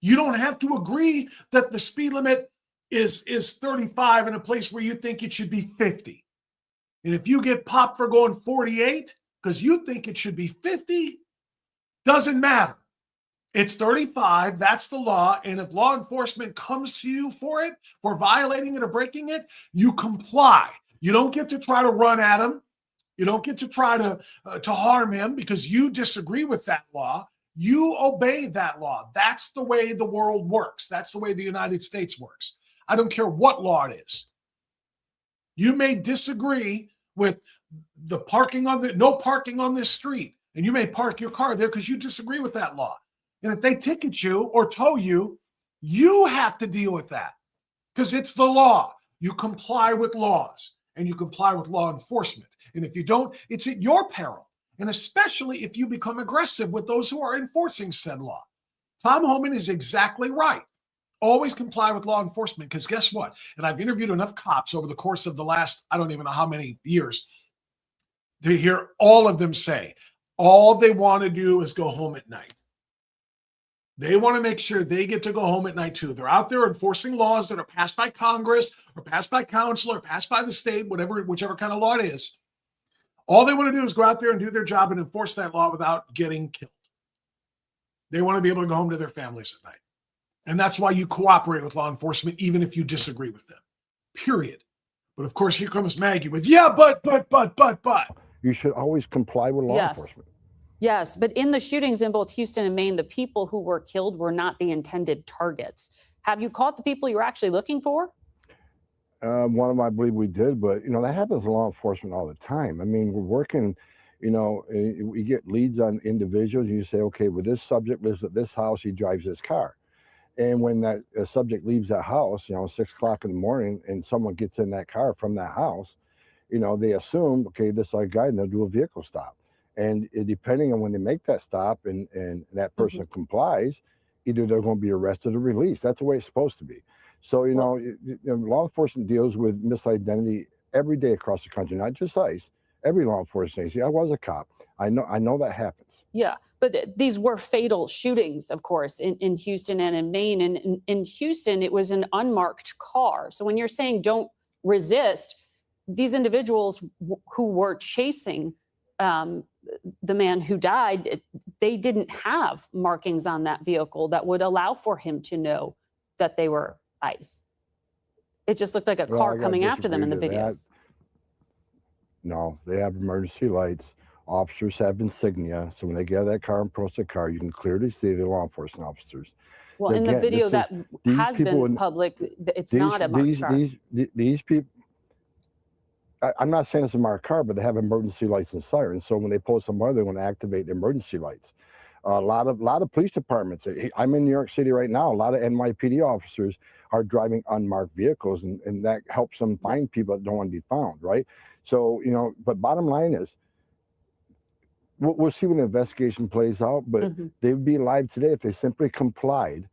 You don't have to agree that the speed limit is 35 in a place where you think it should be 50. And if you get popped for going 48 because you think it should be 50, doesn't matter. It's 35. That's the law. And if law enforcement comes to you for it, for violating it or breaking it, you comply. You don't get to try to run at him. You don't get to try to harm him because you disagree with that law. You obey that law. That's the way the world works. That's the way the United States works. I don't care what law it is. You may disagree with the no parking on this street, and you may park your car there because you disagree with that law. And if they ticket you or tow you, you have to deal with that because it's the law. You comply with laws and you comply with law enforcement. And if you don't, it's at your peril. And especially if you become aggressive with those who are enforcing said law. Tom Homan is exactly right. Always comply with law enforcement because guess what? And I've interviewed enough cops over the course of the last, I don't even know how many years, to hear all of them say, all they want to do is go home at night. They want to make sure they get to go home at night too. They're out there enforcing laws that are passed by Congress or passed by council or passed by the state, whichever kind of law it is. All they want to do is go out there and do their job and enforce that law without getting killed. They want to be able to go home to their families at night. And that's why you cooperate with law enforcement, even if you disagree with them, period. But of course, here comes Maggie with, yeah, but. You should always comply with law enforcement. Yes, but in the shootings in both Houston and Maine, the people who were killed were not the intended targets. Have you caught the people you're actually looking for? One of them, I believe we did, but that happens in law enforcement all the time. I mean, we're working, we get leads on individuals, and you say, okay, well, this subject lives at this house, he drives this car. And when that subject leaves that house, 6 o'clock in the morning, and someone gets in that car from that house, they assume, okay, this is our guy, and they'll do a vehicle stop. And depending on when they make that stop and that person complies, either they're going to be arrested or released. That's the way it's supposed to be. So, law enforcement deals with misidentity every day across the country, not just ICE. Every law enforcement agency. I was a cop. I know that happens. Yeah, but these were fatal shootings, of course, in Houston and in Maine. And in Houston, it was an unmarked car. So when you're saying don't resist, these individuals who were chasing the man who died, they didn't have markings on that vehicle that would allow for him to know that they were ICE. It just looked like a car coming after them in the videos. No, they have emergency lights. Officers have insignia. So when they get out of that car and approach the car, you can clearly see the law enforcement officers. Well, in the video that has been public, it's not a marked car. These people, I'm not saying it's a marked car, but they have emergency lights and sirens. So when they pull somebody, they're going to activate the emergency lights. A lot of police departments. I'm in New York City right now. A lot of NYPD officers are driving unmarked vehicles, and that helps them find people that don't want to be found, right? So, but bottom line is, we'll see when the investigation plays out, but they would be alive today if they simply complied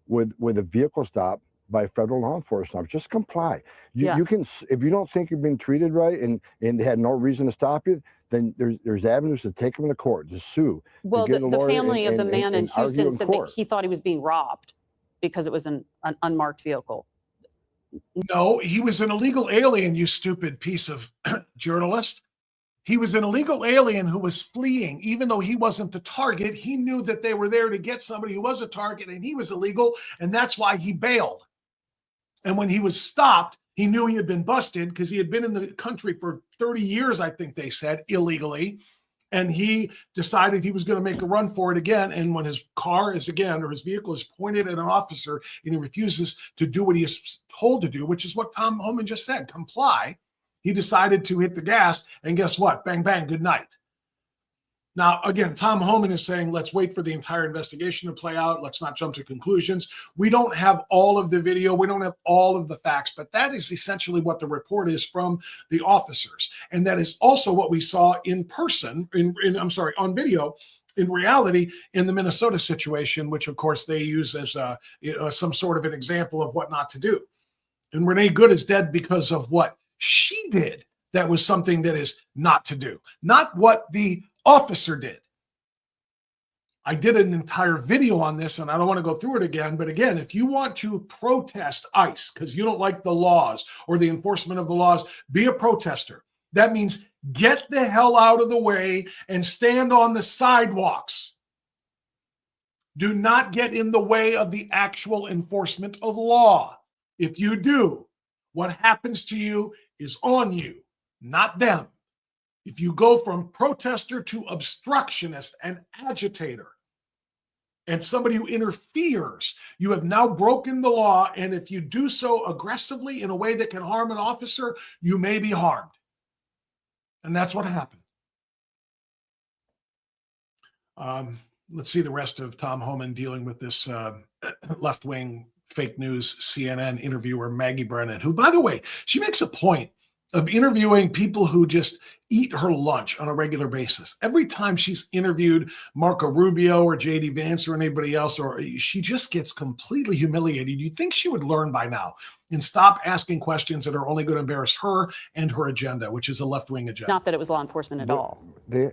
with a vehicle stop by federal law enforcement. Just comply. You can, if you don't think you're being treated right and they had no reason to stop you, then there's avenues to take them to court, to sue. Well, the family of the man in Houston said that he thought he was being robbed because it was an unmarked vehicle. No, he was an illegal alien, you stupid piece of journalist. He was an illegal alien who was fleeing. Even though he wasn't the target, he knew that they were there to get somebody who was a target, and he was illegal, and that's why he bailed. And when he was stopped, he knew he had been busted because he had been in the country for 30 years, I think they said, illegally. And he decided he was going to make a run for it again. And when his car is again, or his vehicle is pointed at an officer and he refuses to do what he is told to do, which is what Tom Homan just said, comply, he decided to hit the gas, and guess what? Bang, bang, good night. Now, again, Tom Homan is saying, let's wait for the entire investigation to play out. Let's not jump to conclusions. We don't have all of the video. We don't have all of the facts, but that is essentially what the report is from the officers. And that is also what we saw in person, on video, in reality, in the Minnesota situation, which, of course, they use as some sort of an example of what not to do. And Renee Good is dead because of what she did. That was something that is not to do, not what the officer did. I did an entire video on this, and I don't want to go through it again. But again, if you want to protest ICE because you don't like the laws or the enforcement of the laws, be a protester. That means get the hell out of the way and stand on the sidewalks. Do not get in the way of the actual enforcement of law. If you do, what happens to you is on you, not them. If you go from protester to obstructionist and agitator and somebody who interferes, you have now broken the law. And if you do so aggressively in a way that can harm an officer, you may be harmed. And that's what happened. Let's see the rest of Tom Homan dealing with this left-wing fake news CNN interviewer, Maggie Brennan, who, by the way, she makes a point of interviewing people who just eat her lunch on a regular basis. Every time she's interviewed Marco Rubio or J.D. Vance or anybody else, or she just gets completely humiliated. You'd think she would learn by now and stop asking questions that are only going to embarrass her and her agenda, which is a left-wing agenda. Not that it was law enforcement at all. They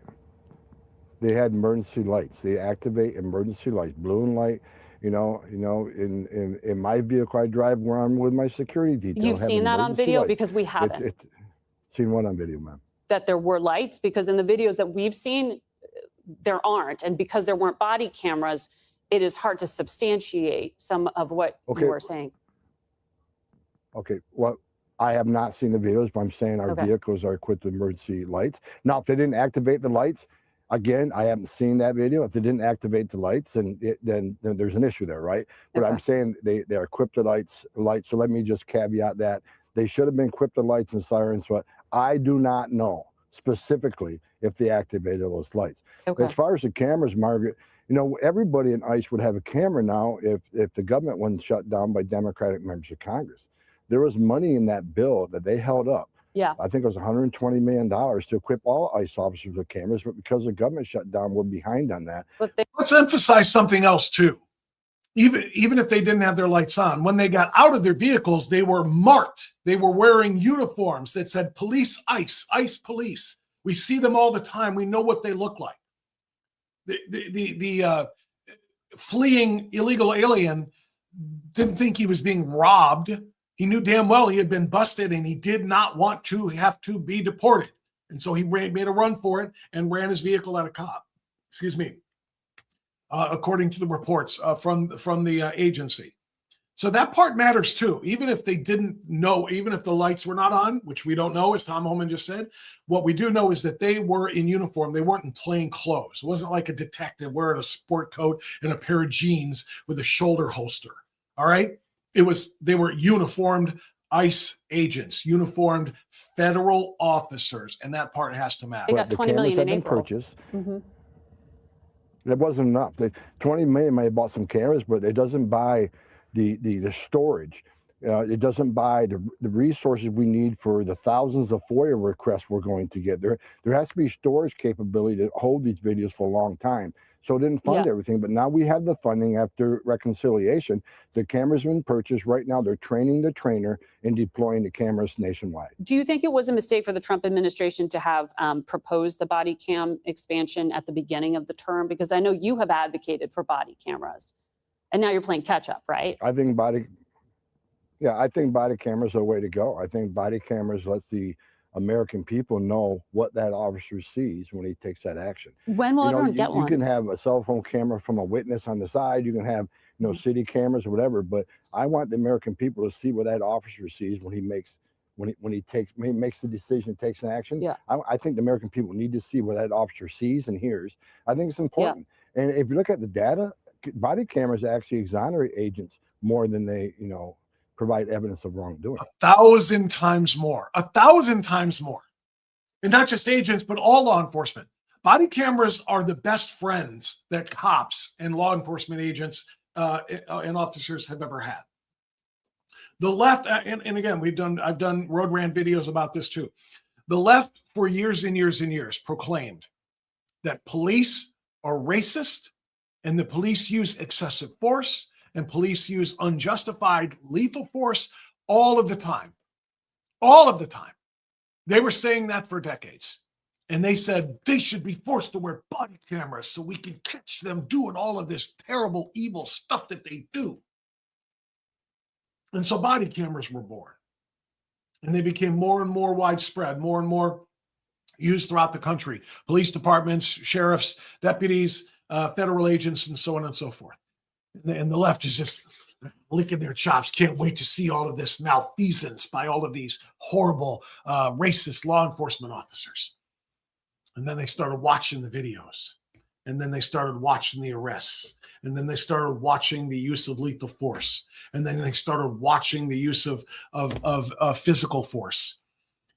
had emergency lights. They activate emergency lights, blue and light. In my vehicle I drive where I'm with my security detail. You've seen that on video? Because we haven't. Seen what on video, ma'am? That there were lights? Because in the videos that we've seen, there aren't. And because there weren't body cameras, it is hard to substantiate some of what you were saying. Okay, well, I have not seen the videos, but I'm saying our vehicles are equipped with emergency lights. Now, if they didn't activate the lights, again, I haven't seen that video. If they didn't activate the lights, then there's an issue there, right? But I'm saying they're equipped with lights. So let me just caveat that. They should have been equipped with lights and sirens, but I do not know specifically if they activated those lights. As far as the cameras, Margaret, you know, everybody in ICE would have a camera now if the government wasn't shut down by Democratic members of Congress. There was money in that bill that they held up. Yeah. I think it was $120 million to equip all ICE officers with cameras, but because the government shut down, we're behind on that. But let's emphasize something else too. Even if they didn't have their lights on, when they got out of their vehicles, they were marked. They were wearing uniforms that said police, ICE police. We see them all the time. We know what they look like. The fleeing illegal alien didn't think he was being robbed. He knew damn well he had been busted and he did not want to have to be deported. And so he made a run for it and ran his vehicle at a cop. Excuse me. According to the reports from the agency. So that part matters too. Even if they didn't know, even if the lights were not on, which we don't know, as Tom Homan just said, what we do know is that they were in uniform. They weren't in plain clothes. It wasn't like a detective wearing a sport coat and a pair of jeans with a shoulder holster. All right? They were uniformed ICE agents, uniformed federal officers, and that part has to matter. They got $20 million in April. That wasn't enough. They $20 million may have bought some cameras, but it doesn't buy the storage. It doesn't buy the resources we need for the thousands of FOIA requests we're going to get. There has to be storage capability to hold these videos for a long time. So it didn't fund everything, but now we have the funding after reconciliation. The cameras have been purchased. Right now, they're training the trainer and deploying the cameras nationwide. Do you think it was a mistake for the Trump administration to have proposed the body cam expansion at the beginning of the term? Because I know you have advocated for body cameras, and now you're playing catch up, right? I think body cameras are the way to go. I think body cameras lets the American people know what that officer sees when he takes that action. When will everyone get one? You can have a cell phone camera from a witness on the side. You can have, city cameras or whatever. But I want the American people to see what that officer sees when he makes the decision, takes an action. Yeah. I think the American people need to see what that officer sees and hears. I think it's important. Yeah. And if you look at the data, body cameras actually exonerate agents more than they, provide evidence of wrongdoing. 1,000 times more. 1,000 times more. And not just agents, but all law enforcement. Body cameras are the best friends that cops and law enforcement agents and officers have ever had. The left, and again, I've done road rant videos about this too. The left for years and years and years proclaimed that police are racist and the police use excessive force and police use unjustified lethal force all of the time. All of the time. They were saying that for decades. And they said they should be forced to wear body cameras so we can catch them doing all of this terrible, evil stuff that they do. And so body cameras were born. And they became more and more widespread, more and more used throughout the country. Police departments, sheriffs, deputies, federal agents, and so on and so forth. And the left is just licking their chops. Can't wait to see all of this malfeasance by all of these horrible, racist law enforcement officers. And then they started watching the videos. And then they started watching the arrests. And then they started watching the use of lethal force. And then they started watching the use of physical force.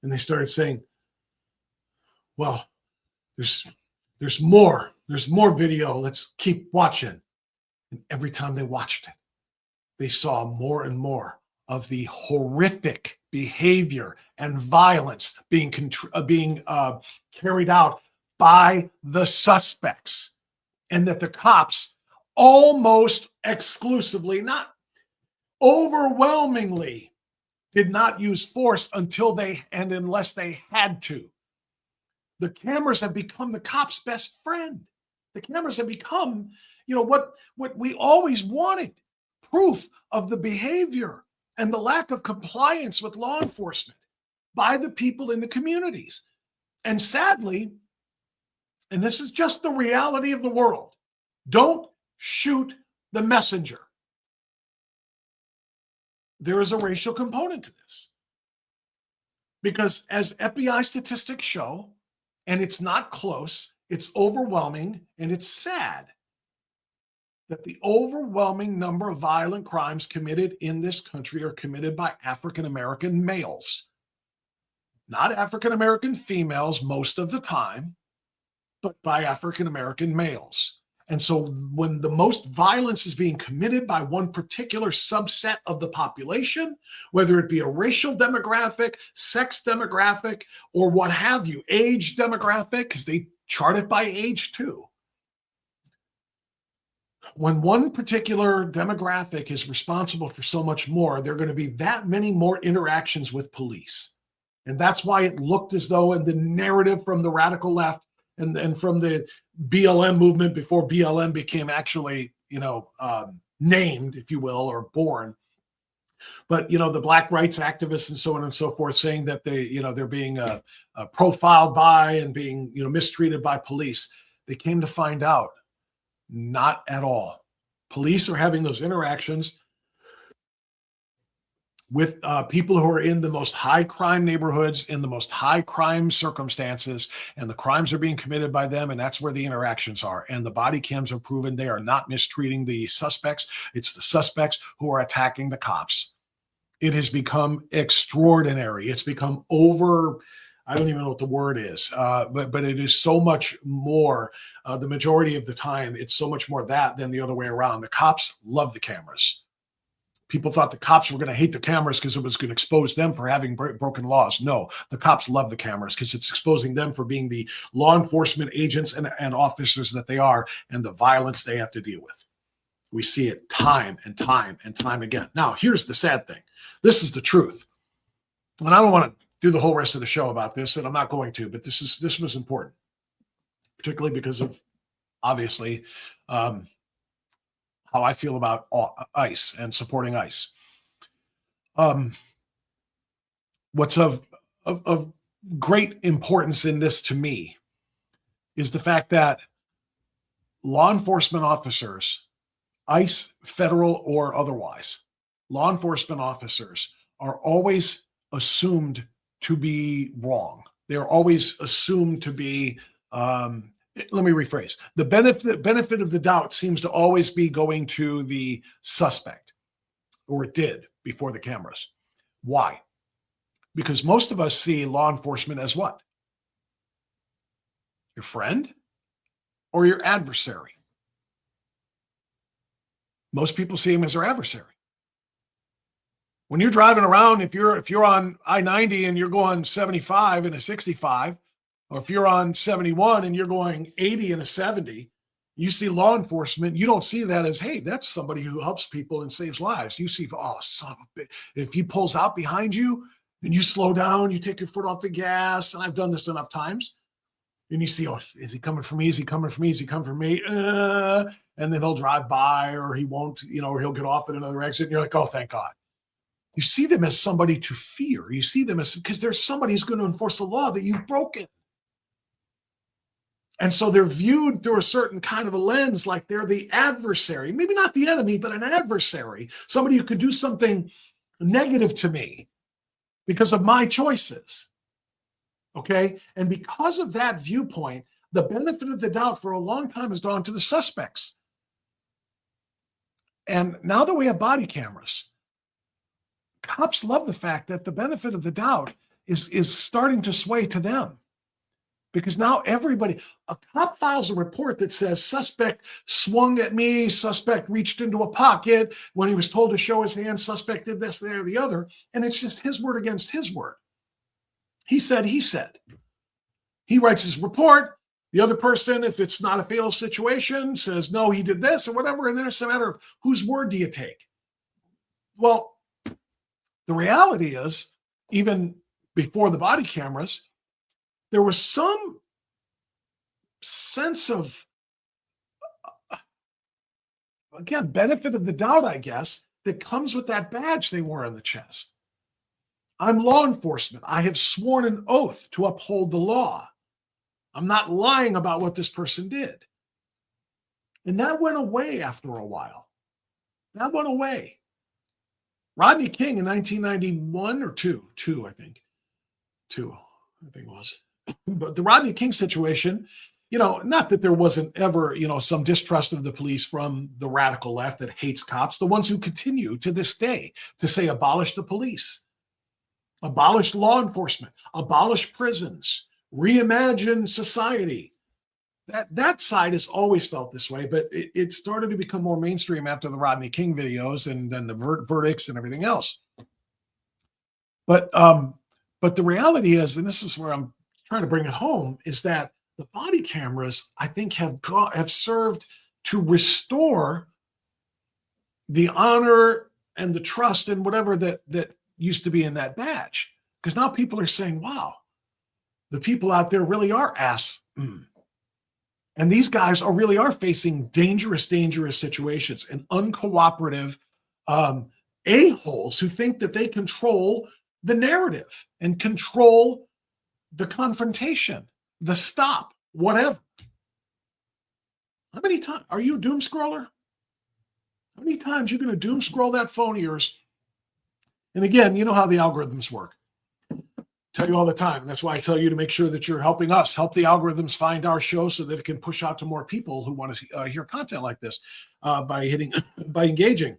And they started saying, well, there's more video. Let's keep watching. And every time they watched it, they saw more and more of the horrific behavior and violence being carried out by the suspects, and that the cops almost exclusively, not overwhelmingly, did not use force unless they had to. The cameras have become the cops' best friend. The cameras have become, what we always wanted, proof of the behavior and the lack of compliance with law enforcement by the people in the communities. And sadly, And this is just the reality of the world. Don't shoot the messenger. There is a racial component to this. Because as FBI statistics show, and it's not close, it's overwhelming, and it's sad that the overwhelming number of violent crimes committed in this country are committed by African-American males. Not African-American females most of the time, but by African-American males. And so when the most violence is being committed by one particular subset of the population, whether it be a racial demographic, sex demographic, or what have you, age demographic, because they chart it by age too. When one particular demographic is responsible for so much more, there are going to be that many more interactions with police. And that's why it looked as though in the narrative from the radical left and from the BLM movement before BLM became actually, named, if you will, or born. But, the black rights activists and so on and so forth saying that they're being profiled by and being, mistreated by police. They came to find out not at all. Police are having those interactions with people who are in the most high crime neighborhoods, in the most high crime circumstances, and the crimes are being committed by them, and that's where the interactions are. And the body cams have proven they are not mistreating the suspects. It's the suspects who are attacking the cops. It has become extraordinary. It's become I don't even know what the word is, but it is so much more, the majority of the time, it's so much more that than the other way around. The cops love the cameras. People thought the cops were going to hate the cameras because it was going to expose them for having broken laws. No, the cops love the cameras because it's exposing them for being the law enforcement agents and officers that they are and the violence they have to deal with. We see it time and time and time again. Now, here's the sad thing. This is the truth. And I don't want to do the whole rest of the show about this, and I'm not going to, but this was important, particularly because of, obviously, how I feel about ICE and supporting ICE. What's of great importance in this to me is the fact that law enforcement officers, ICE, federal or otherwise, law enforcement officers are always assumed to be wrong. They're always assumed to be let me rephrase. The benefit of the doubt seems to always be going to the suspect, or it did before the cameras. Why? Because most of us see law enforcement as what? Your friend or your adversary? Most people see him as their adversary. When you're driving around, if you're on I-90 and you're going 75 in a 65, or if you're on 71 and you're going 80 in a 70, you see law enforcement, you don't see that as, hey, that's somebody who helps people and saves lives. You see, oh, son of a bitch. If he pulls out behind you and you slow down, you take your foot off the gas, and I've done this enough times, and you see, oh, is he coming for me? Is he coming for me? Is he coming for me? And then he'll drive by, or he won't, or he'll get off at another exit, and you're like, oh, thank God. You see them as somebody to fear. You see them as, because there's somebody who's going to enforce the law that you've broken. And so they're viewed through a certain kind of a lens, like they're the adversary, maybe not the enemy, but an adversary, somebody who could do something negative to me because of my choices. Okay. And because of that viewpoint, the benefit of the doubt for a long time has gone to the suspects. And now that we have body cameras, cops love the fact that the benefit of the doubt is starting to sway to them. Because now a cop files a report that says suspect swung at me, suspect reached into a pocket. When he was told to show his hand, suspect did this, that, or the other. And it's just his word against his word. He said. He writes his report. The other person, if it's not a fatal situation, says, no, he did this or whatever. And then it's a matter of whose word do you take? Well, the reality is, even before the body cameras, there was some sense of, again, benefit of the doubt, I guess, that comes with that badge they wore on the chest. I'm law enforcement. I have sworn an oath to uphold the law. I'm not lying about what this person did. And that went away after a while. That went away. Rodney King in 1991 or two, I think it was. But the Rodney King situation, not that there wasn't ever, some distrust of the police from the radical left that hates cops, the ones who continue to this day to say abolish the police, abolish law enforcement, abolish prisons, reimagine society. That side has always felt this way, but it started to become more mainstream after the Rodney King videos and then the verdicts and everything else. But the reality is, and this is where I'm trying to bring it home, is that the body cameras, I think, have served to restore the honor and the trust and whatever that used to be in that badge. Because now people are saying, wow, the people out there really are ass. And these guys really are facing dangerous situations and uncooperative a-holes who think that they control the narrative and control the confrontation, the stop, whatever. How many times are you a doom scroller? How many times are you going to doom scroll that phone of yours? And again, you know how the algorithms work. Tell you all the time. That's why I tell you to make sure that you're helping us help the algorithms find our show so that it can push out to more people who want to hear content like this by engaging,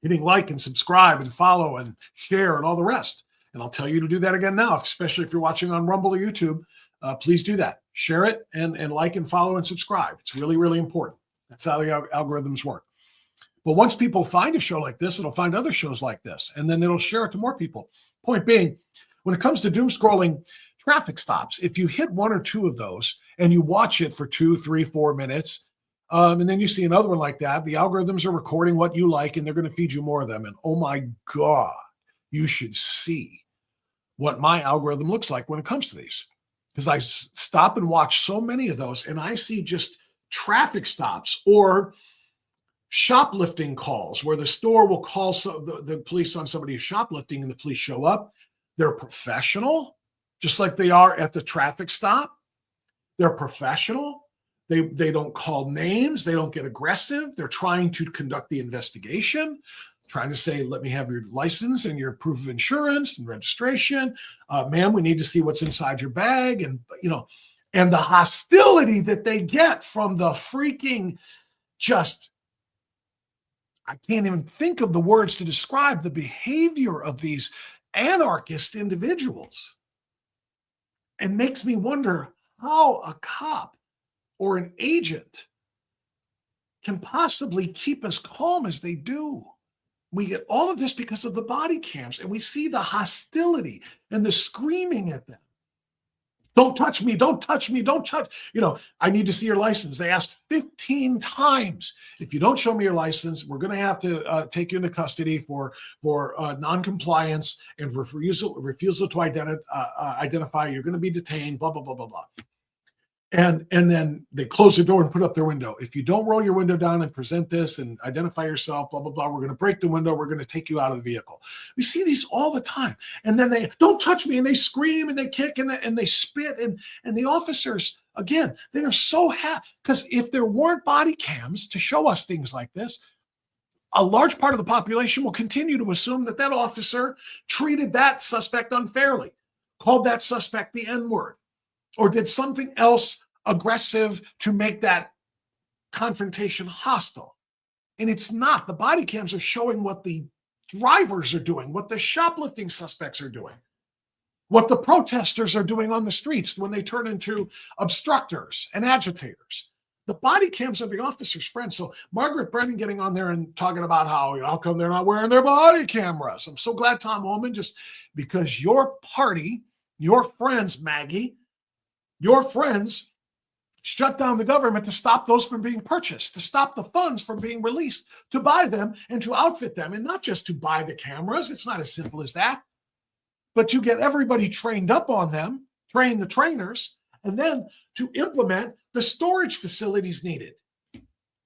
hitting like and subscribe and follow and share and all the rest. And I'll tell you to do that again now, especially if you're watching on Rumble or YouTube. Please do that. Share it and like and follow and subscribe. It's really, really important. That's how the algorithms work. But once people find a show like this, it'll find other shows like this, and then it'll share it to more people. Point being, when it comes to doom scrolling traffic stops, if you hit one or two of those and you watch it for 2, 3, 4 minutes, and then you see another one like that, the algorithms are recording what you like and they're going to feed you more of them. And oh my God, you should see what my algorithm looks like when it comes to these. Because I stop and watch so many of those and I see just traffic stops or shoplifting calls where the store will call the police on somebody who's shoplifting and the police show up. They're professional, just like they are at the traffic stop. They're professional. They don't call names. They don't get aggressive. They're trying to conduct the investigation, trying to say, let me have your license and your proof of insurance and registration. Ma'am, we need to see what's inside your bag. And, and the hostility that they get from the freaking I can't even think of the words to describe the behavior of these anarchist individuals, and makes me wonder how a cop or an agent can possibly keep as calm as they do. We get all of this because of the body cams, and we see the hostility and the screaming at them. Don't touch me, don't touch me, don't touch. I need to see your license. They asked 15 times. If you don't show me your license, we're going to have to take you into custody for non-compliance and refusal to identify. You're going to be detained, blah, blah, blah, blah, blah. And then they close the door and put up their window. If you don't roll your window down and present this and identify yourself, blah, blah, blah, we're going to break the window. We're going to take you out of the vehicle. We see these all the time. And then they don't touch me, and they scream and they kick and they spit. And the officers, again, they are so happy, because if there weren't body cams to show us things like this, a large part of the population will continue to assume that officer treated that suspect unfairly, called that suspect the N-word, or did something else aggressive to make that confrontation hostile. And it's not. The body cams are showing what the drivers are doing, what the shoplifting suspects are doing, what the protesters are doing on the streets when they turn into obstructors and agitators. The body cams are the officer's friends. So Margaret Brennan getting on there and talking about how come they're not wearing their body cameras. I'm so glad, Tom Homan, just because your party, your friends, Maggie, your friends shut down the government to stop those from being purchased, to stop the funds from being released, to buy them and to outfit them, and not just to buy the cameras. It's not as simple as that, but to get everybody trained up on them, train the trainers, and then to implement the storage facilities needed.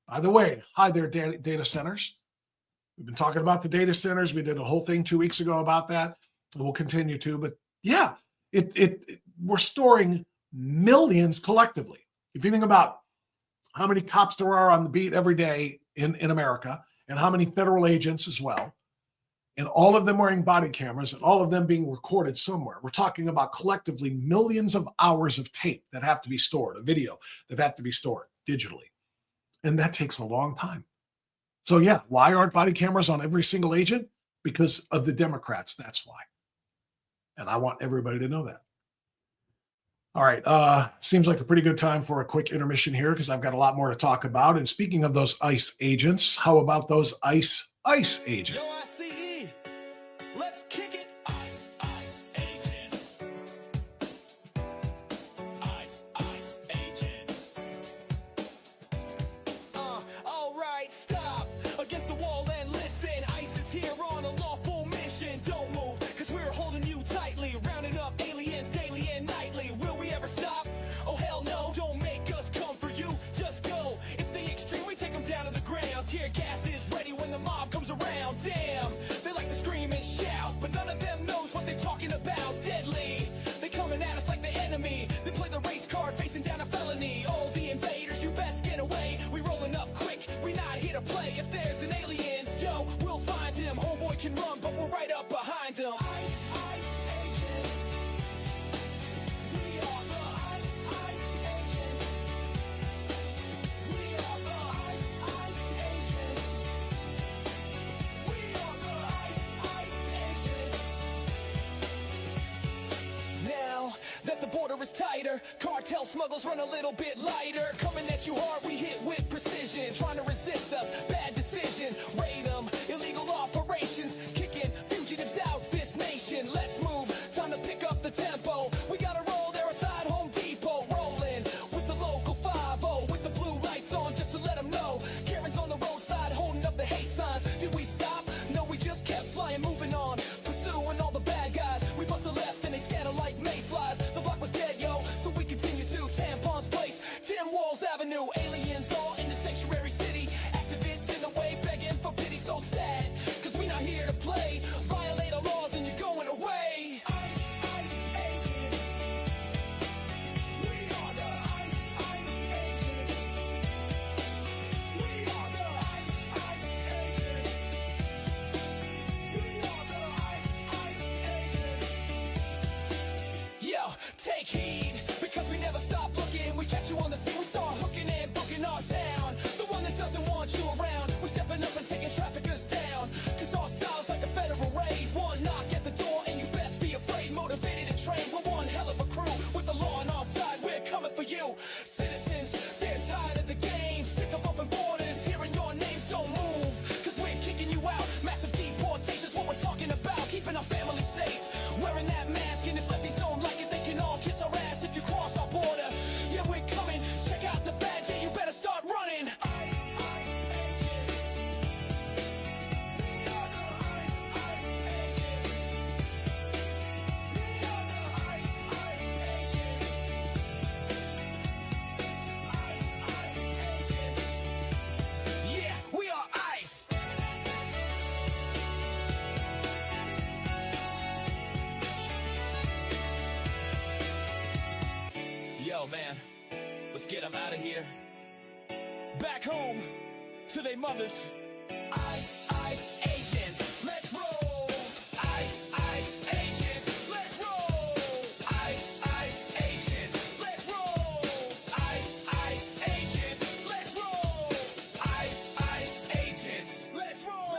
By the way, hi there, data centers. We've been talking about the data centers. We did a whole thing 2 weeks ago about that, and we'll continue to. But yeah, we're storing millions collectively. If you think about how many cops there are on the beat every day in America, and how many federal agents as well, and all of them wearing body cameras and all of them being recorded somewhere. We're talking about collectively millions of hours of tape that have to be stored, a video that have to be stored digitally. And that takes a long time. So yeah, why aren't body cameras on every single agent? Because of the Democrats, that's why. And I want everybody to know that. All right, seems like a pretty good time for a quick intermission here because I've got a lot more to talk about. And speaking of those ICE agents, how about those ICE agents? Yo, ICE, let's kick it. ICE agents. ICE agents. All right, stop against the wall and listen. ICE is here on a lawful mission. Don't move, because we're holding you tightly, rounding up aliens daily and nightly. Will we ever stop? Oh, hell no, don't make us come for you. Just go. If they extreme, we take them down to the ground. Tear gas is ready when the mob comes around. Damn, they like to scream and shout, but none of them knows what they're talking about. Deadly, they coming at us like the enemy. They play the race card, facing down a felony. All the invaders, you best get away. We rolling up quick, we not here to play. If there's an alien, yo, we'll find him. Homeboy can run, but we're right up behind him. ICE agents. We are the ICE agents. We are the ICE agents. We are the ICE agents. Now that the border is tighter, cartel smuggles run a little bit lighter. Coming at you hard, we hit with precision. Trying to resist us, bad decision. Raid them, illegal operations. Kicking fugitives out this nation. Let's move, time to pick up the tempo. We gotta roll there outside Home Depot. Rolling with the local 5-0. With the blue lights on just to let them know. Karen's on the roadside holding up the hate signs. Did we stop? No, we just kept flying, moving on. Pursuing all the bad guys. We bust a left and they scatter like mayflies. The block was dead, yo, so we continue to Tampon's Place, Tim Walls Avenue. Aliens all in the sanctuary city. Activists in the way begging for pity. So sad, cause we not here to play. Violate our laws and you're going away. ICE agents. We are the ICE agents. We are the ICE agents. We are the ICE agents. Yo, take heed, because we never stop looking. We catch you on the scene, we start hooking and booking our town. The one that doesn't want you around. We're stepping up and taking traffickers down. Cause our style's like a federal raid. One knock at the door and you best be afraid. Motivated and trained, we're one hell of a crew. With the law on our side, we're coming for you. Citizens, they're tired of the game. Sick of open borders, hearing your names. Don't move, cause we're kicking you out. Massive deportations, what we're talking about. Keeping our family safe, wearing that mask. And if lefties don't like it, they can all kiss our ass if you cross our border. Yeah, we're coming, check out the badge, yeah, you better start running. ICE agents. We are the ICE agents. We are the ICE agents. ICE agents. Yeah, we are ICE. Yo, man, let's get them out of here. Back home to their mothers. ICE agents, let's roll. ICE agents, let's roll. ICE agents, let's roll. ICE agents, let's roll. ICE agents, let's roll.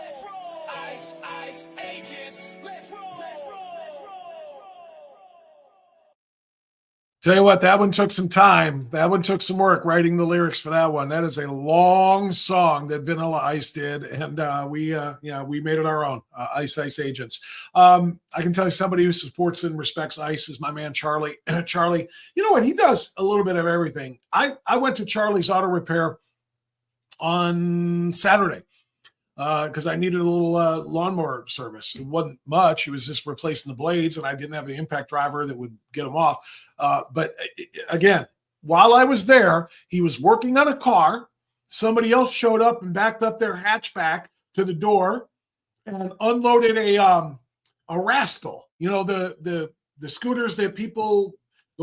ICE agents, let's roll. Tell you what, that one took some time. That one took some work writing the lyrics for that one. That is a long song that Vanilla Ice did, and we made it our own. ICE agents. I can tell you somebody who supports and respects ICE is my man Charlie. Charlie, you know what? He does a little bit of everything. I went to Charlie's Auto Repair on Saturday because I needed a little lawnmower service. It wasn't much. It was just replacing the blades, and I didn't have the impact driver that would get them off. But again, while I was there, he was working on a car. Somebody else showed up and backed up their hatchback to the door and unloaded a rascal. You know, the scooters that people,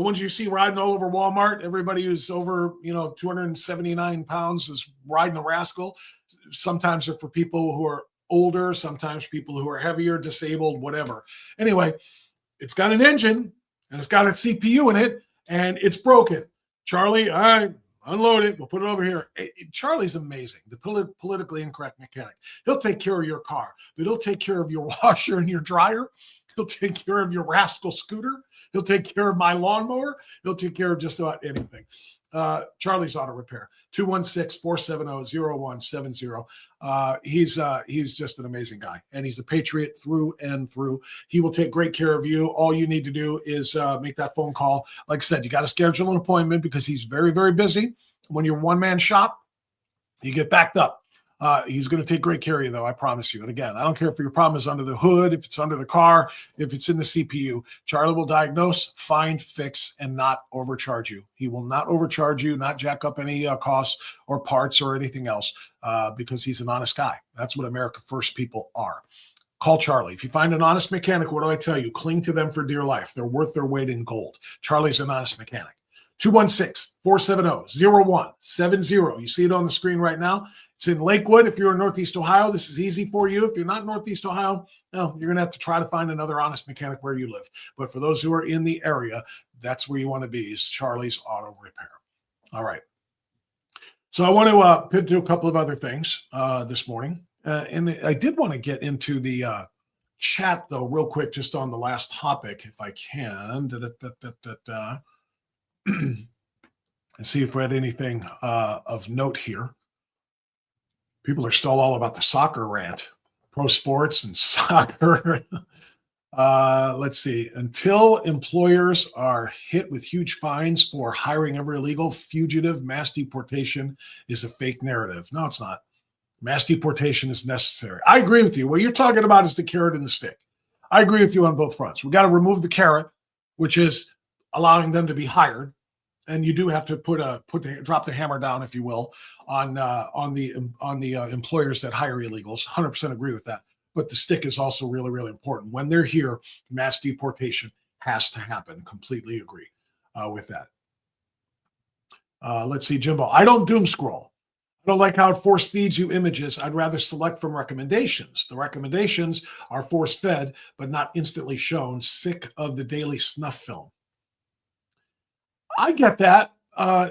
The ones you see riding all over Walmart, everybody who's over, 279 pounds is riding a rascal. Sometimes they're for people who are older, sometimes people who are heavier, disabled, whatever. Anyway, it's got an engine and it's got a CPU in it and it's broken. Charlie, all right, unload it. We'll put it over here. Charlie's amazing, the politically incorrect mechanic. He'll take care of your car, but he'll take care of your washer and your dryer. He'll take care of your rascal scooter. He'll take care of my lawnmower. He'll take care of just about anything. Charlie's Auto Repair, 216-470-0170. He's just an amazing guy, and he's a patriot through and through. He will take great care of you. All you need to do is make that phone call. Like I said, you got to schedule an appointment because he's very, very busy. When you're one-man shop, you get backed up. He's going to take great care of you, though, I promise you. And again, I don't care if your problem is under the hood, if it's under the car, if it's in the CPU. Charlie will diagnose, find, fix, and not overcharge you. He will not overcharge you, not jack up any costs or parts or anything else because he's an honest guy. That's what America First people are. Call Charlie. If you find an honest mechanic, what do I tell you? Cling to them for dear life. They're worth their weight in gold. Charlie's an honest mechanic. 216-470-0170. You see it on the screen right now. It's in Lakewood. If you're in Northeast Ohio, this is easy for you. If you're not in Northeast Ohio, no, you're going to have to try to find another honest mechanic where you live. But for those who are in the area, that's where you want to be, is Charlie's Auto Repair. All right. So I want to pivot to a couple of other things this morning. And I did want to get into the chat, though, real quick, just on the last topic, if I can. And see if we had anything of note here. People are still all about the soccer rant, pro sports and soccer. Let's see. Until employers are hit with huge fines for hiring every illegal fugitive, mass deportation is a fake narrative. No, it's not. Mass deportation is necessary. I agree with you. What you're talking about is the carrot and the stick. I agree with you on both fronts. We got to remove the carrot, which is allowing them to be hired. And you do have to drop the hammer down, if you will, on the employers that hire illegals. 100% agree with that. But the stick is also really, really important. When they're here, mass deportation has to happen. Completely agree with that. Let's see, Jimbo. I don't doom scroll. I don't like how it force feeds you images. I'd rather select from recommendations. The recommendations are force fed, but not instantly shown. Sick of the daily snuff film. I get that,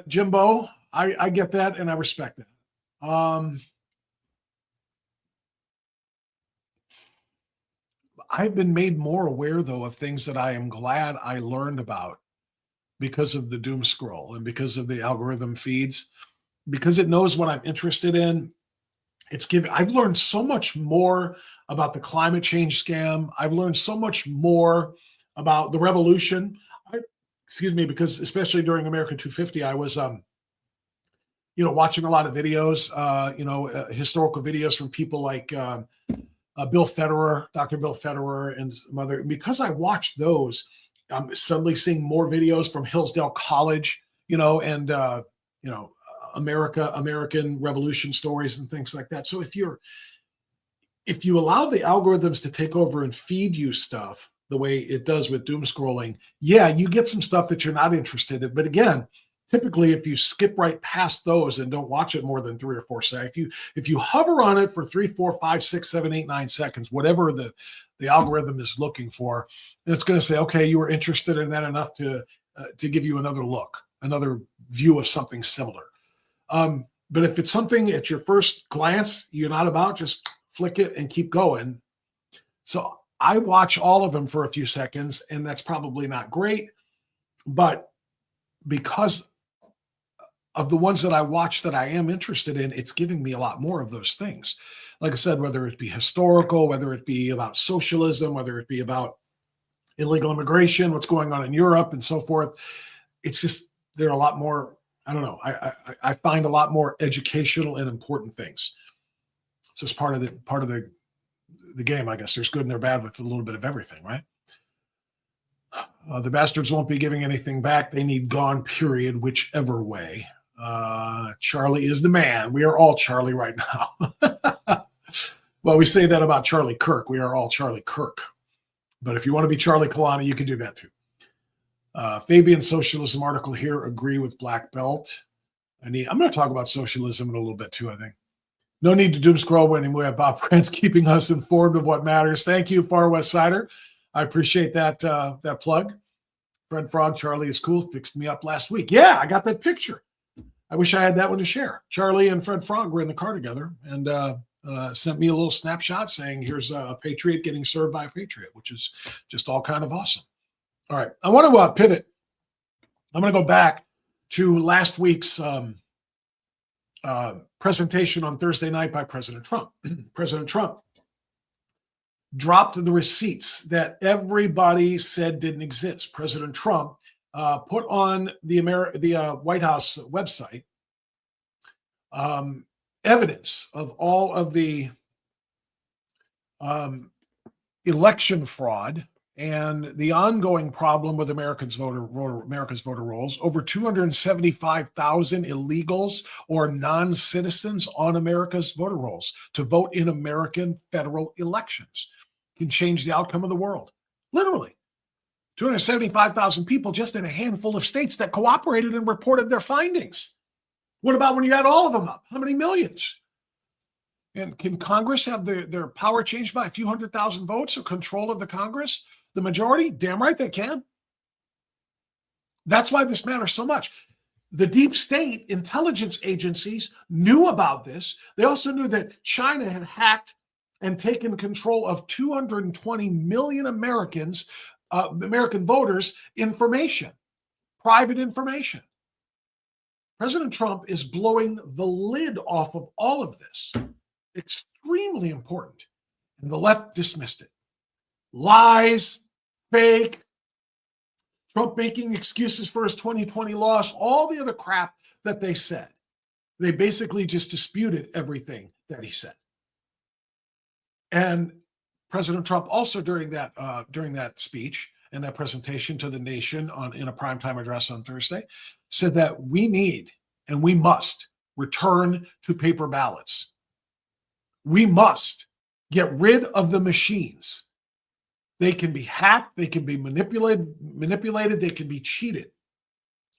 Jimbo. I get that, and I respect that. I've been made more aware, though, of things that I am glad I learned about because of the doom scroll and because of the algorithm feeds, because it knows what I'm interested in. I've learned so much more about the climate change scam. I've learned so much more about the revolution. Because especially during America 250, I was, watching a lot of videos, historical videos from people like Bill Federer, Dr. Bill Federer, and some other. Because I watched those, I'm suddenly seeing more videos from Hillsdale College, and American Revolution stories and things like that. So if you allow the algorithms to take over and feed you stuff the way it does with doom scrolling, yeah, you get some stuff that you're not interested in. But again, typically, if you skip right past those and don't watch it more than 3 or 4 seconds, if you hover on it for 3, 4, 5, 6, 7, 8, 9 seconds, whatever the algorithm is looking for, then it's going to say, okay, you were interested in that enough to give you another look, another view of something similar. But if it's something at your first glance you're not about, just flick it and keep going. So I watch all of them for a few seconds, and that's probably not great. But because of the ones that I watch that I am interested in, it's giving me a lot more of those things. Like I said, whether it be historical, whether it be about socialism, whether it be about illegal immigration, what's going on in Europe and so forth. It's just, there are a lot more, I don't know. I find a lot more educational and important things. So it's part of the game, I guess. There's good and there's bad with a little bit of everything, right? The bastards won't be giving anything back. They need gone, period, whichever way. Charlie is the man. We are all Charlie right now. Well, we say that about Charlie Kirk. We are all Charlie Kirk. But if you want to be Charlie Kalani, you can do that too. Fabian Socialism article here, agree with Black Belt. I'm going to talk about socialism in a little bit too, I think. No need to doom scroll when we have Bob Prince keeping us informed of what matters. Thank you, Far West Sider. I appreciate that that plug. Fred Frog, Charlie is cool, fixed me up last week. Yeah, I got that picture. I wish I had that one to share. Charlie and Fred Frog were in the car together and sent me a little snapshot saying, here's a Patriot getting served by a Patriot, which is just all kind of awesome. All right, I want to pivot. I'm going to go back to last week's presentation on Thursday night by President Trump. President Trump dropped the receipts that everybody said didn't exist. President Trump put on the White House website evidence of all of the election fraud and the ongoing problem with America's voter rolls. Over 275,000 illegals or non-citizens on America's voter rolls to vote in American federal elections can change the outcome of the world. Literally. 275,000 people just in a handful of states that cooperated and reported their findings. What about when you add all of them up? How many millions? And can Congress have their power changed by a few 100,000 votes or control of the Congress? The majority? Damn right they can. That's why this matters so much. The deep state intelligence agencies knew about this. They also knew that China had hacked and taken control of 220 million American voters' information, private information. President Trump is blowing the lid off of all of this. Extremely important. And the left dismissed it. Lies, fake, Trump making excuses for his 2020 loss, all the other crap that they said. They basically just disputed everything that he said. And President Trump also during that speech and that presentation to the nation in a primetime address on Thursday said that we need and we must return to paper ballots. We must get rid of the machines. They can be hacked, they can be manipulated, they can be cheated.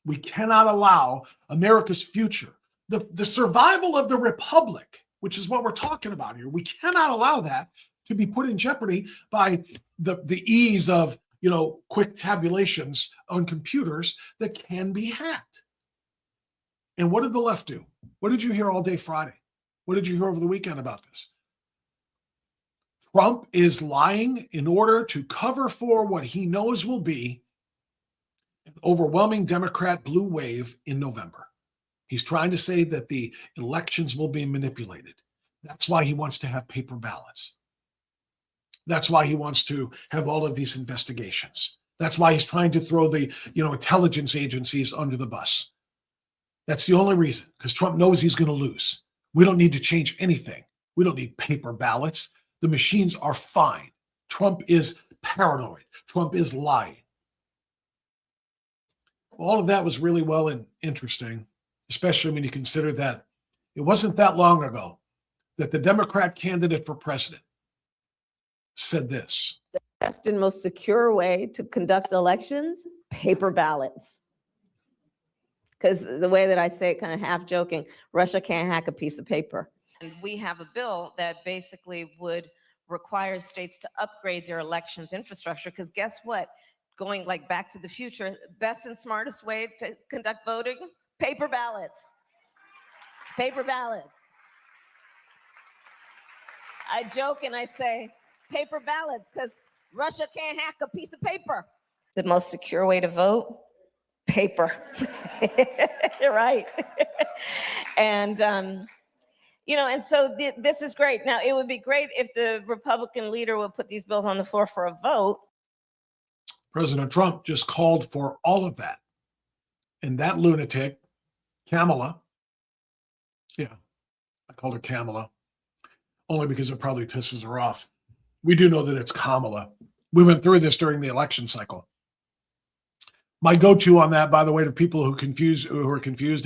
We cannot allow America's future, the survival of the republic, which is what we're talking about here. We cannot allow that to be put in jeopardy by the ease of, quick tabulations on computers that can be hacked. And what did the left do? What did you hear all day Friday? What did you hear over the weekend about this? Trump is lying in order to cover for what he knows will be an overwhelming Democrat blue wave in November. He's trying to say that the elections will be manipulated. That's why he wants to have paper ballots. That's why he wants to have all of these investigations. That's why he's trying to throw the intelligence agencies under the bus. That's the only reason, because Trump knows he's going to lose. We don't need to change anything. We don't need paper ballots. The machines are fine. Trump is paranoid. Trump is lying. All of that was really well and interesting, especially when you consider that it wasn't that long ago that the Democrat candidate for president said this. The best and most secure way to conduct elections, paper ballots. Because the way that I say it, kind of half joking, Russia can't hack a piece of paper. And we have a bill that basically would require states to upgrade their elections infrastructure, because guess what? Going like back to the future, best and smartest way to conduct voting, paper ballots. Paper ballots. I joke and I say, paper ballots, because Russia can't hack a piece of paper. The most secure way to vote, paper. You're right. And, and so this is great. Now, it would be great if the Republican leader would put these bills on the floor for a vote. President Trump just called for all of that. And that lunatic, Kamala, I called her Kamala, only because it probably pisses her off. We do know that it's Kamala. We went through this during the election cycle. My go-to on that, by the way, to people who are confused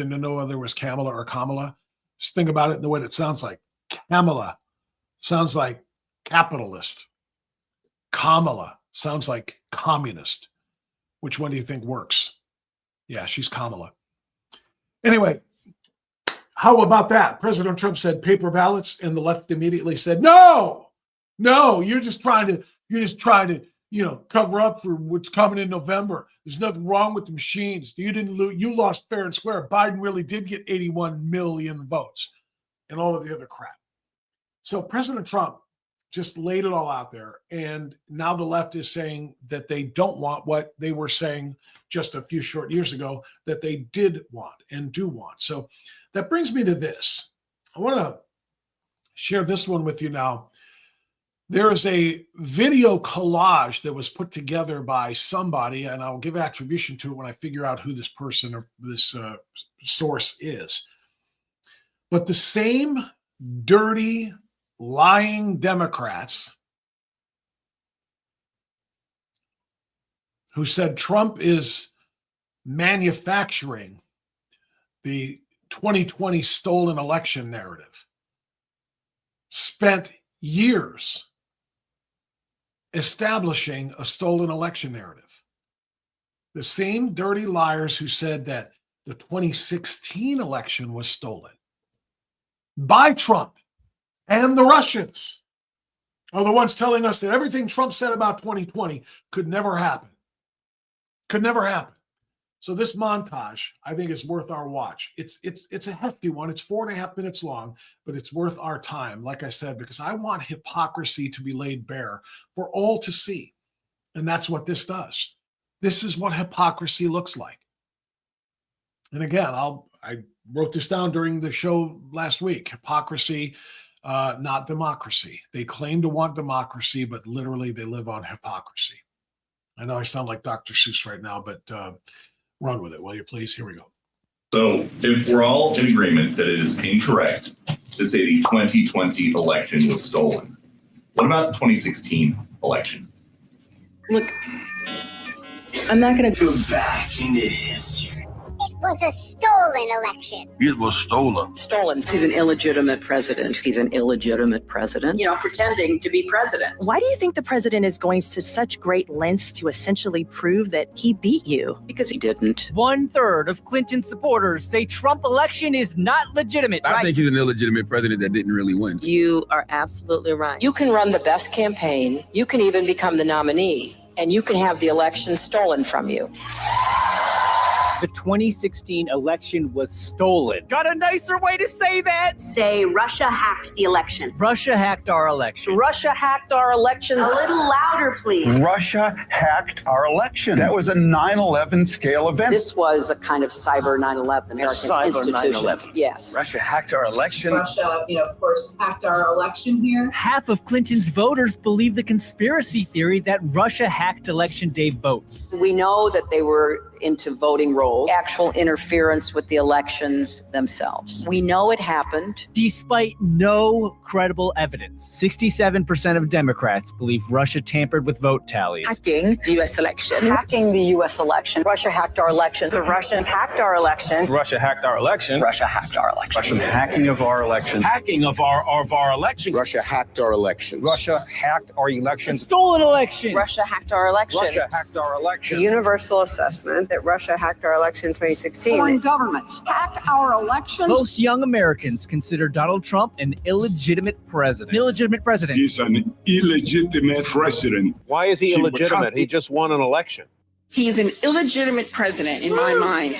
and didn't know whether it was Kamala or Kamala, just think about it in the way that it sounds like. Kamala sounds like capitalist. Kamala sounds like communist. Which one do you think works? Yeah, she's Kamala. Anyway, how about that? President Trump said paper ballots, and the left immediately said, no, you're just trying to, cover up for what's coming in November. There's nothing wrong with the machines. You didn't lose. You lost fair and square. Biden really did get 81 million votes and all of the other crap. So President Trump just laid it all out there. And now the left is saying that they don't want what they were saying just a few short years ago that they did want and do want. So that brings me to this. I want to share this one with you now. There is a video collage that was put together by somebody, and I'll give attribution to it when I figure out who this person or this source is. But the same dirty, lying Democrats who said Trump is manufacturing the 2020 stolen election narrative spent years establishing a stolen election narrative. The same dirty liars who said that the 2016 election was stolen by Trump and the Russians are the ones telling us that everything Trump said about 2020 could never happen. Could never happen. So this montage, I think, is worth our watch. It's a hefty one. It's 4.5 minutes long, but it's worth our time, like I said, because I want hypocrisy to be laid bare for all to see. And that's what this does. This is what hypocrisy looks like. And again, I wrote this down during the show last week. Hypocrisy, not democracy. They claim to want democracy, but literally they live on hypocrisy. I know I sound like Dr. Seuss right now, but run with it, will you please? Here we go. So if we're all in agreement that it is incorrect to say the 2020 election was stolen, what about the 2016 election? Look, I'm not going to go back into history. It was a stolen election. It was stolen. Stolen. He's an illegitimate president. He's an illegitimate president. Pretending to be president. Why do you think the president is going to such great lengths to essentially prove that he beat you? Because he didn't. 1/3 of Clinton supporters say Trump election is not legitimate. I think he's an illegitimate president that didn't really win. You are absolutely right. You can run the best campaign. You can even become the nominee. And you can have the election stolen from you. The 2016 election was stolen. Got a nicer way to say that? Say Russia hacked the election. Russia hacked our election. Russia hacked our elections. A little louder, please. Russia hacked our election. That was a 9/11 scale event. This was a kind of cyber 9/11. American institutions. Yes. Russia hacked our election. Russia, of course, hacked our election here. Half of Clinton's voters believe the conspiracy theory that Russia hacked election day votes. We know that they were into voting rolls, actual interference with the elections themselves. We know it happened. Despite no credible evidence, 67% of Democrats believe Russia tampered with vote tallies. Hacking the U.S. election. Hacking the U.S. election. Russia hacked our election. The Russians hacked our election. Russia hacked our election. Russia hacked our election. Russian hacking of our election. Hacking of our election. Russia hacked our elections. Russia hacked our elections. Stolen election. Russia hacked our election. Russia hacked our election. The universal assessment that Russia hacked our election in 2016. Foreign governments hacked our elections. Most young Americans consider Donald Trump an illegitimate president. He's an illegitimate president. Why is he illegitimate? He just won an election. He's an illegitimate president in my mind.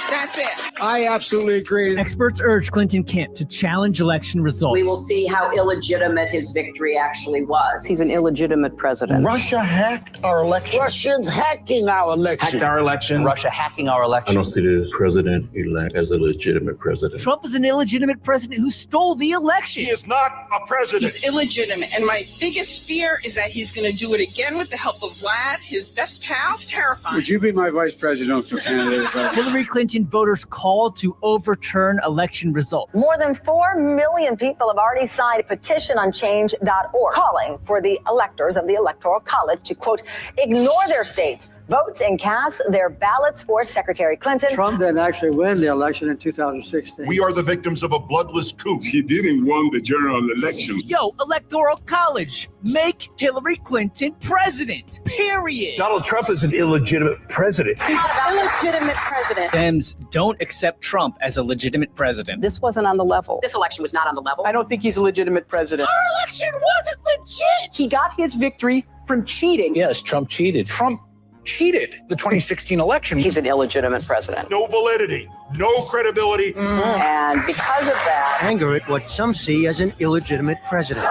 That's it. I absolutely agree. Experts urge Clinton camp to challenge election results. We will see how illegitimate his victory actually was. He's an illegitimate president. Russia hacked our election. Russians hacking our election. Hacked our election. Russia hacking our election. I don't see the president-elect as a legitimate president. Trump is an illegitimate president who stole the election. He is not a president. He's illegitimate. And my biggest fear is that he's going to do it again with the help of Vlad, his best pal. It's terrifying. Would you be my vice presidential candidate? Hillary Clinton voters called to overturn election results. More than 4 million people have already signed a petition on change.org, calling for the electors of the Electoral College to, quote, ignore their states' votes and cast their ballots for Secretary Clinton. Trump didn't actually win the election in 2016. We are the victims of a bloodless coup. He didn't win the general election. Yo, Electoral College, make Hillary Clinton president, period. Donald Trump is an illegitimate president. He's an illegitimate president. Dems don't accept Trump as a legitimate president. This wasn't on the level. This election was not on the level. I don't think he's a legitimate president. Our election wasn't legit. He got his victory from cheating. Yes, Trump cheated. Trump cheated the 2016 election. He's an illegitimate president. No validity, no credibility. And because of that, Anger at what some see as an illegitimate president.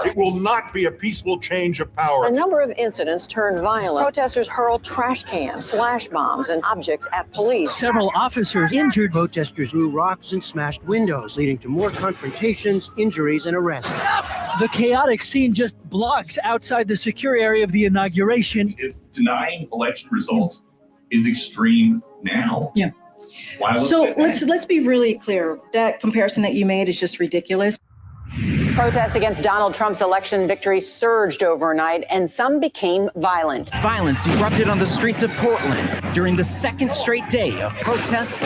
It will not be a peaceful change of power. a number of incidents turned violent. Protesters hurled trash cans, flash bombs, and objects at police. Several officers injured. Protesters threw rocks and smashed windows, leading to more confrontations, injuries, and arrests. The chaotic scene just blocks outside the secure area of the inauguration. If denying election results is extreme now, Yeah. why look So at that? let's be really clear. That comparison that you made is just ridiculous. protests against Donald Trump's election victory surged overnight, and some became violent. Violence erupted on the streets of Portland during the second straight day of protests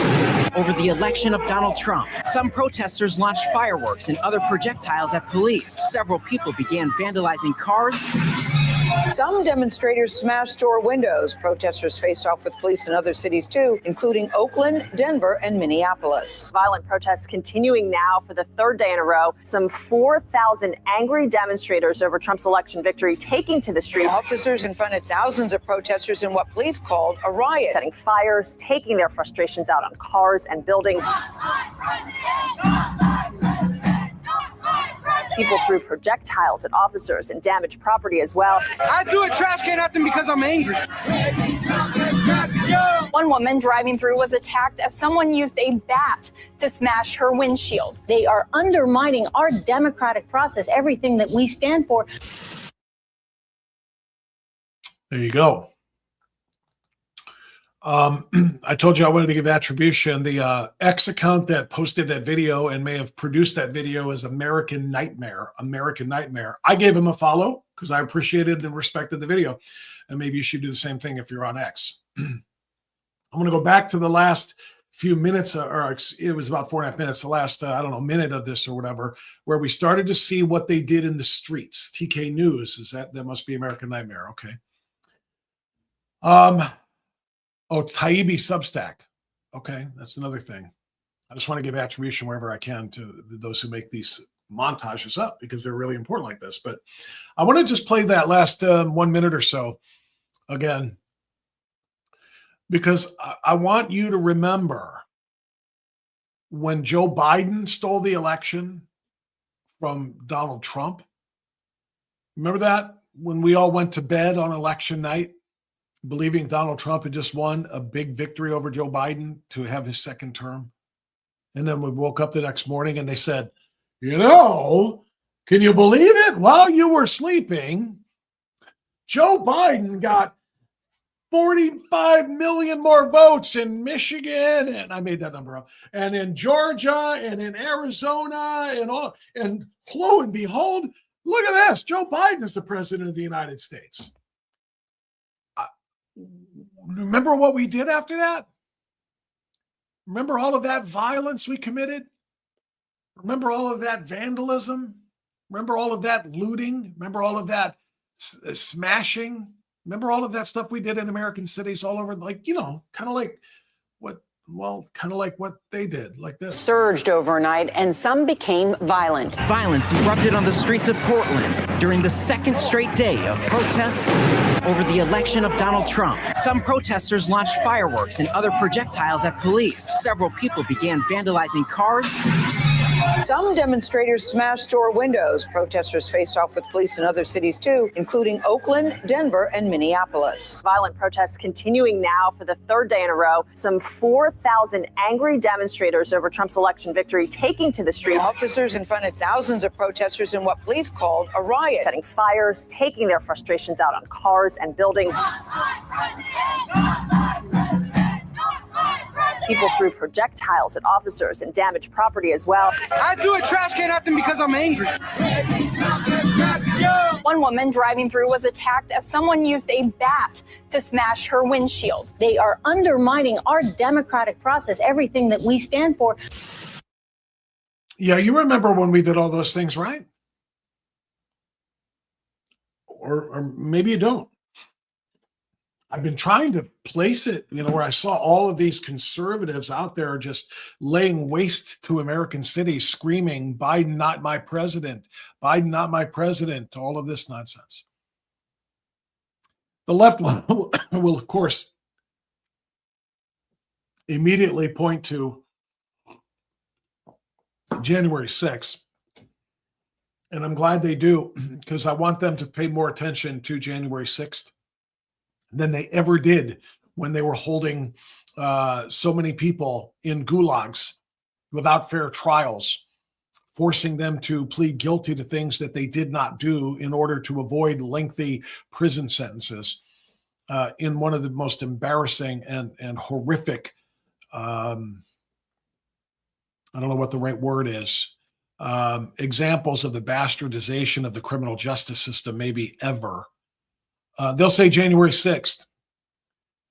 over the election of Donald Trump. Some protesters launched fireworks and other projectiles at police. Several people began vandalizing cars. Some demonstrators smashed store windows. Protesters faced off with police in other cities too, including Oakland, Denver, and Minneapolis. Violent protests continuing now for the third day in a row. Some 4,000 angry demonstrators over Trump's election victory taking to the streets. Officers confronted thousands of protesters in what police called a riot. Setting fires, taking their frustrations out on cars and buildings. People threw projectiles at officers and damaged property as well. I threw a trash can at them because I'm angry. One woman driving through was attacked as someone used a bat to smash her windshield. They are undermining our democratic process, everything that we stand for. There you go. I told you I wanted to give attribution. The X account that posted that video and may have produced that video is American Nightmare. I gave him a follow because I appreciated and respected the video. And maybe you should do the same thing if you're on X. I'm going to go back to the last few minutes, or it was about 4.5 minutes, the last, minute of this or whatever, where we started to see what they did in the streets. TK News, that must be American Nightmare. Okay. Taibbi Substack. Okay, that's another thing. I just want to give attribution wherever I can to those who make these montages up because they're really important like this. But I want to just play that last 1 minute or so again because I want you to remember when Joe Biden stole the election from Donald Trump. Remember that? When we all went to bed on election night, believing Donald Trump had just won a big victory over Joe Biden to have his second term. And then we woke up the next morning and they said, can you believe it? While you were sleeping, Joe Biden got 45 million more votes in Michigan, and I made that number up, and in Georgia and in Arizona and all. And lo and behold, look at this. Joe Biden is the president of the United States. Remember what we did after that? Remember all of that violence we committed? Remember all of that vandalism? Remember all of that looting? Remember all of that smashing? Remember all of that stuff we did in American cities all over, kind of like what they did, like this. Surged overnight, and some became violent. Violence erupted on the streets of Portland during the second straight day of protests over the election of Donald Trump. Some protesters launched fireworks and other projectiles at police. Several people began vandalizing cars. Some demonstrators smashed store windows. Protesters faced off with police in other cities too, including Oakland, Denver, and Minneapolis. Violent protests continuing now for the third day in a row. Some 4,000 angry demonstrators over Trump's election victory taking to the streets. Officers confronted thousands of protesters in what police called a riot. Setting fires, taking their frustrations out on cars and buildings. People threw projectiles at officers and damaged property as well. I threw a trash can at them because I'm angry. One woman driving through was attacked as someone used a bat to smash her windshield. They are undermining our democratic process, everything that we stand for. Yeah, you remember when we did all those things, right? Or maybe you don't. I've been trying to place it, where I saw all of these conservatives out there just laying waste to American cities, screaming, Biden not my president, Biden not my president, all of this nonsense. The left will, of course, immediately point to January 6th. And I'm glad they do, because I want them to pay more attention to January 6th than they ever did when they were holding so many people in gulags without fair trials, forcing them to plead guilty to things that they did not do in order to avoid lengthy prison sentences in one of the most embarrassing and horrific, I don't know what the right word is, examples of the bastardization of the criminal justice system maybe ever. They'll say January 6th.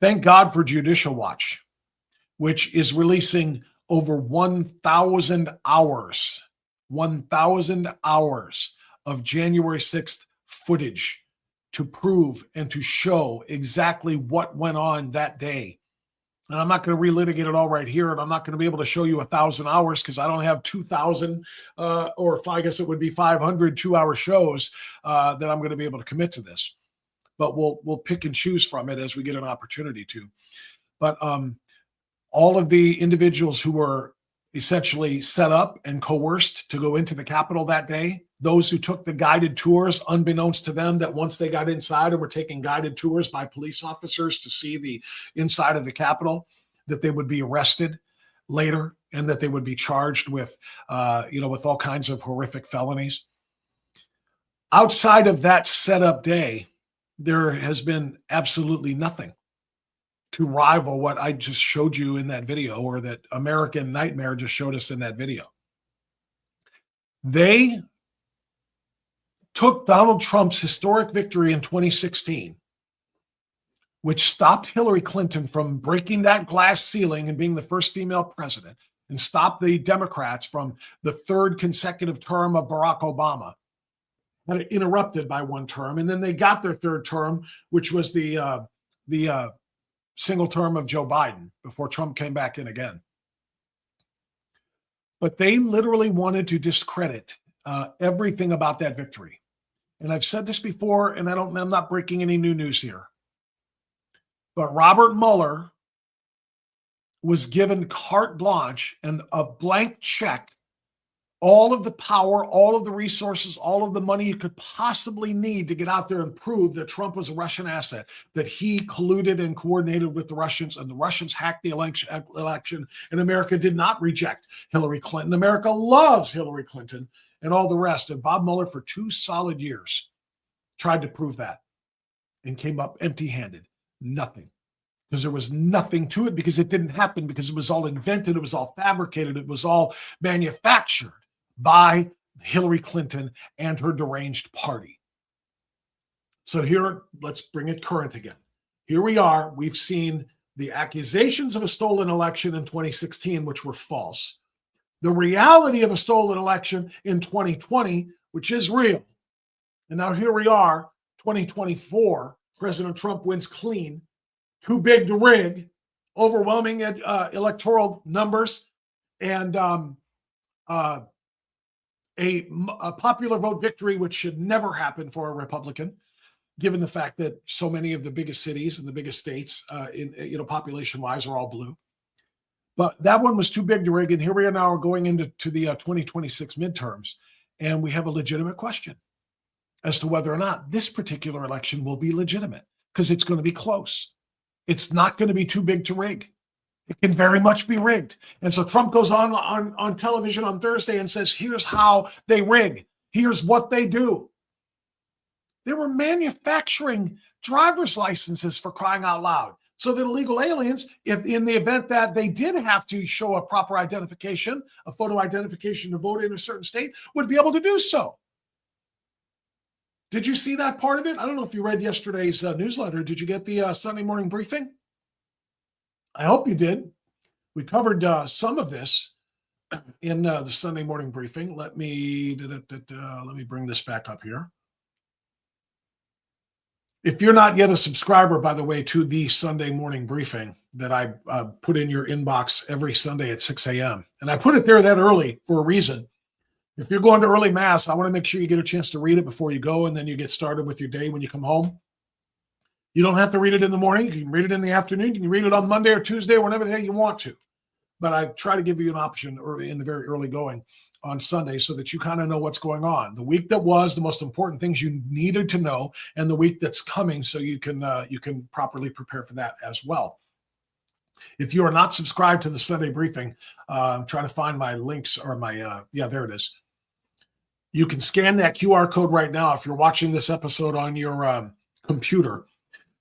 Thank God for Judicial Watch, which is releasing over 1,000 hours of January 6th footage to prove and to show exactly what went on that day. And I'm not going to relitigate it all right here, and I'm not going to be able to show you 1,000 hours because I don't have 2,000 or I guess it would be 500 2-hour shows that I'm going to be able to commit to this. But we'll pick and choose from it as we get an opportunity to. But all of the individuals who were essentially set up and coerced to go into the Capitol that day, those who took the guided tours, unbeknownst to them, that once they got inside and were taking guided tours by police officers to see the inside of the Capitol, that they would be arrested later and that they would be charged with, with all kinds of horrific felonies. Outside of that setup day, there has been absolutely nothing to rival what I just showed you in that video, or that American Nightmare just showed us in that video. They took Donald Trump's historic victory in 2016, which stopped Hillary Clinton from breaking that glass ceiling and being the first female president, and stopped the Democrats from the third consecutive term of Barack Obama, interrupted by one term, and then they got their third term, which was the single term of Joe Biden before Trump came back in again. But they literally wanted to discredit everything about that victory. And I've said this before, and I'm not breaking any new news here. But Robert Mueller was given carte blanche and a blank check, all of the power, all of the resources, all of the money you could possibly need to get out there and prove that Trump was a Russian asset, that he colluded and coordinated with the Russians, and the Russians hacked the election, and America did not reject Hillary Clinton. America loves Hillary Clinton and all the rest. And Bob Mueller, for 2 solid years, tried to prove that and came up empty-handed. Nothing. Because there was nothing to it, because it didn't happen, because it was all invented, it was all fabricated, it was all manufactured by Hillary Clinton and her deranged party. So here, let's bring it current again. Here we are. We've seen the accusations of a stolen election in 2016, which were false. The reality of a stolen election in 2020, which is real. And now here we are, 2024, President Trump wins clean, too big to rig, overwhelming electoral numbers, and a popular vote victory, which should never happen for a Republican, given the fact that so many of the biggest cities and the biggest states, population-wise, are all blue. But that one was too big to rig, and here we are now going into the 2026 midterms, and we have a legitimate question as to whether or not this particular election will be legitimate, because it's going to be close. It's not going to be too big to rig. It can very much be rigged. And so Trump goes on television on Thursday and says, here's how they rig. Here's what they do. They were manufacturing driver's licenses, for crying out loud, so that illegal aliens, if in the event that they did have to show a proper identification, a photo identification to vote in a certain state, would be able to do so. Did you see that part of it? I don't know if you read yesterday's newsletter. Did you get the Sunday morning briefing? I hope you did. We covered some of this in the Sunday morning briefing. Let me bring this back up here. If you're not yet a subscriber, by the way, to the Sunday morning briefing that I put in your inbox every Sunday at 6 a.m., and I put it there that early for a reason. If you're going to early mass, I want to make sure you get a chance to read it before you go, and then you get started with your day when you come home. You don't have to read it in the morning. You can read it in the afternoon. You can read it on Monday or Tuesday or whenever the hell you want to. But I try to give you an option in the very early going on Sunday so that you kind of know what's going on. The week that was, the most important things you needed to know, and the week that's coming so you can properly prepare for that as well. If you are not subscribed to the Sunday briefing, I'm trying to find my links or my, there it is. You can scan that QR code right now. If you're watching this episode on your computer,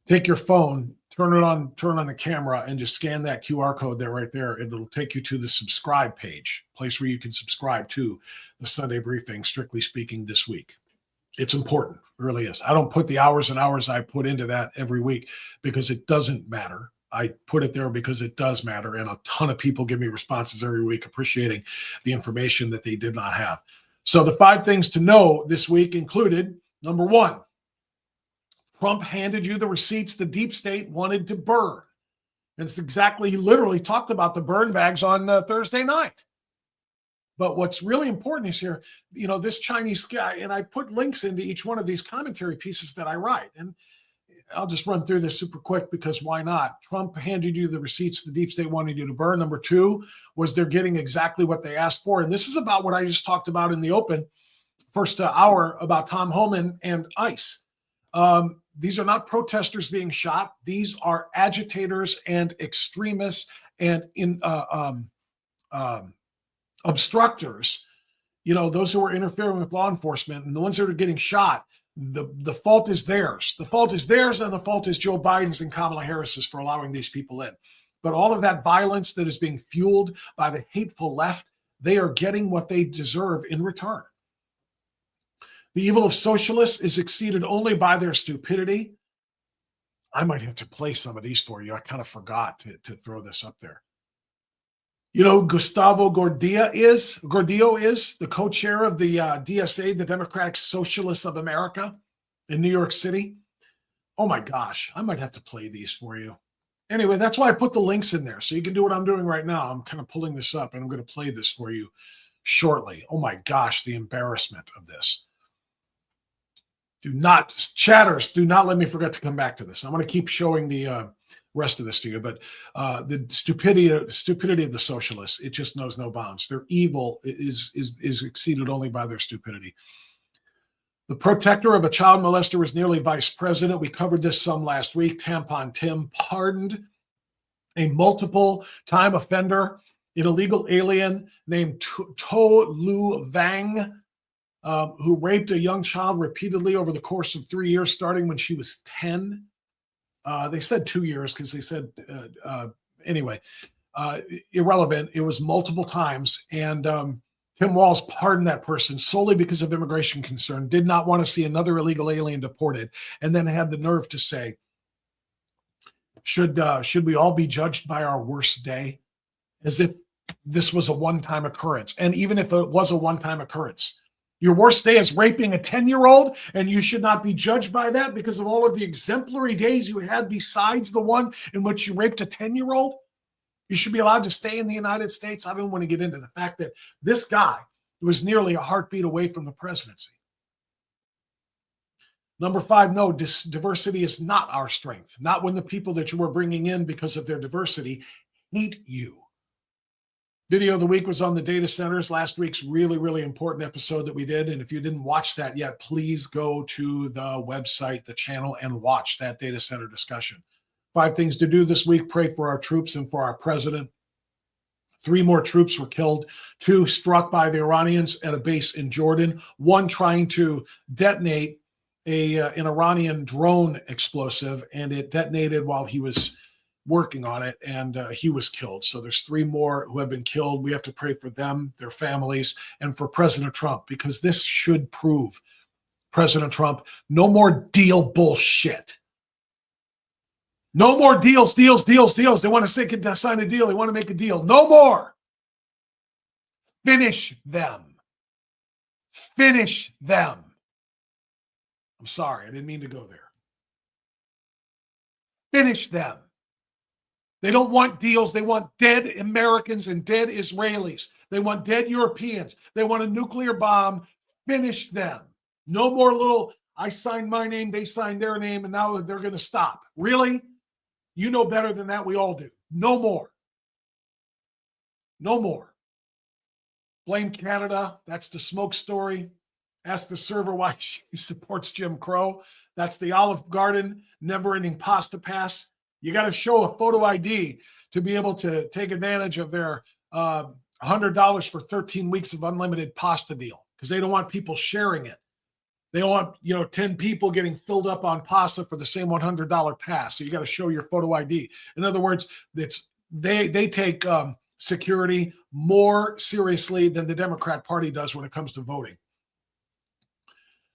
take your phone, turn on the camera, and just scan that QR code there, right there. It'll take you to the subscribe page, place where you can subscribe to the Sunday briefing, strictly speaking, this week. It's important, it really is. I don't put the hours and hours I put into that every week because it doesn't matter. I put it there because it does matter, and a ton of people give me responses every week appreciating the information that they did not have. So the 5 things to know this week included, number 1, Trump handed you the receipts the deep state wanted to burn. And it's exactly, he literally talked about the burn bags on Thursday night. But what's really important is here, this Chinese guy, and I put links into each one of these commentary pieces that I write. And I'll just run through this super quick because why not? Trump handed you the receipts the deep state wanted you to burn. Number 2 was they're getting exactly what they asked for. And this is about what I just talked about in the open first hour about Tom Homan and ICE. These are not protesters being shot. These are agitators and extremists and obstructors, those who are interfering with law enforcement, and the ones that are getting shot. The fault is theirs. The fault is theirs, and the fault is Joe Biden's and Kamala Harris's for allowing these people in. But all of that violence that is being fueled by the hateful left, they are getting what they deserve in return. The evil of socialists is exceeded only by their stupidity. I might have to play some of these for you. I kind of forgot to throw this up there. Gustavo Gordillo is the co-chair of the DSA, the Democratic Socialists of America in New York City. Oh my gosh, I might have to play these for you. Anyway, that's why I put the links in there so you can do what I'm doing right now. I'm kind of pulling this up and I'm going to play this for you shortly. Oh my gosh, the embarrassment of this. Chatters, do not let me forget to come back to this. I'm going to keep showing the rest of this to you, but the stupidity of the socialists, it just knows no bounds. Their evil is exceeded only by their stupidity. The protector of a child molester is nearly vice president. We covered this some last week. Tampon Tim pardoned a multiple-time offender, an illegal alien named To Lu Vang, who raped a young child repeatedly over the course of 3 years, starting when she was 10. They said 2 years because they said, anyway, irrelevant. It was multiple times. And Tim Walz pardoned that person solely because of immigration concern, did not want to see another illegal alien deported, and then had the nerve to say, should we all be judged by our worst day? As if this was a one-time occurrence. And even if it was a one-time occurrence, your worst day is raping a 10-year-old, and you should not be judged by that because of all of the exemplary days you had besides the one in which you raped a 10-year-old. You should be allowed to stay in the United States. I don't want to get into the fact that this guy was nearly a heartbeat away from the presidency. Number 5, no, diversity is not our strength. Not when the people that you are bringing in because of their diversity hate you. Video of the week was on the data centers, last week's really, really important episode that we did. And if you didn't watch that yet, please go to the website, the channel, and watch that data center discussion. 5 things to do this week: pray for our troops and for our president. 3 more troops were killed, 2 struck by the Iranians at a base in Jordan, 1 trying to detonate an Iranian drone explosive, and it detonated while he was working on it, and he was killed. So there's 3 more who have been killed. We have to pray for them, their families, and for President Trump, because this should prove President Trump, no more deal bullshit. No more deals. They want to sign a deal. They want to make a deal. No more. Finish them. Finish them. I'm sorry, I didn't mean to go there. Finish them. They don't want deals. They want dead Americans and dead Israelis. They want dead Europeans. They want a nuclear bomb. Finish them. No more little, I signed my name, they signed their name, and now they're going to stop. Really? You know better than that. We all do. No more. No more. Blame Canada. That's the smoke story. Ask the server why she supports Jim Crow. That's the Olive Garden never-ending pasta pass. You got to show a photo ID to be able to take advantage of their $100 for 13 weeks of unlimited pasta deal, because they don't want people sharing it. They don't want 10 people getting filled up on pasta for the same $100 pass. So you got to show your photo ID. In other words, they take security more seriously than the Democrat Party does when it comes to voting.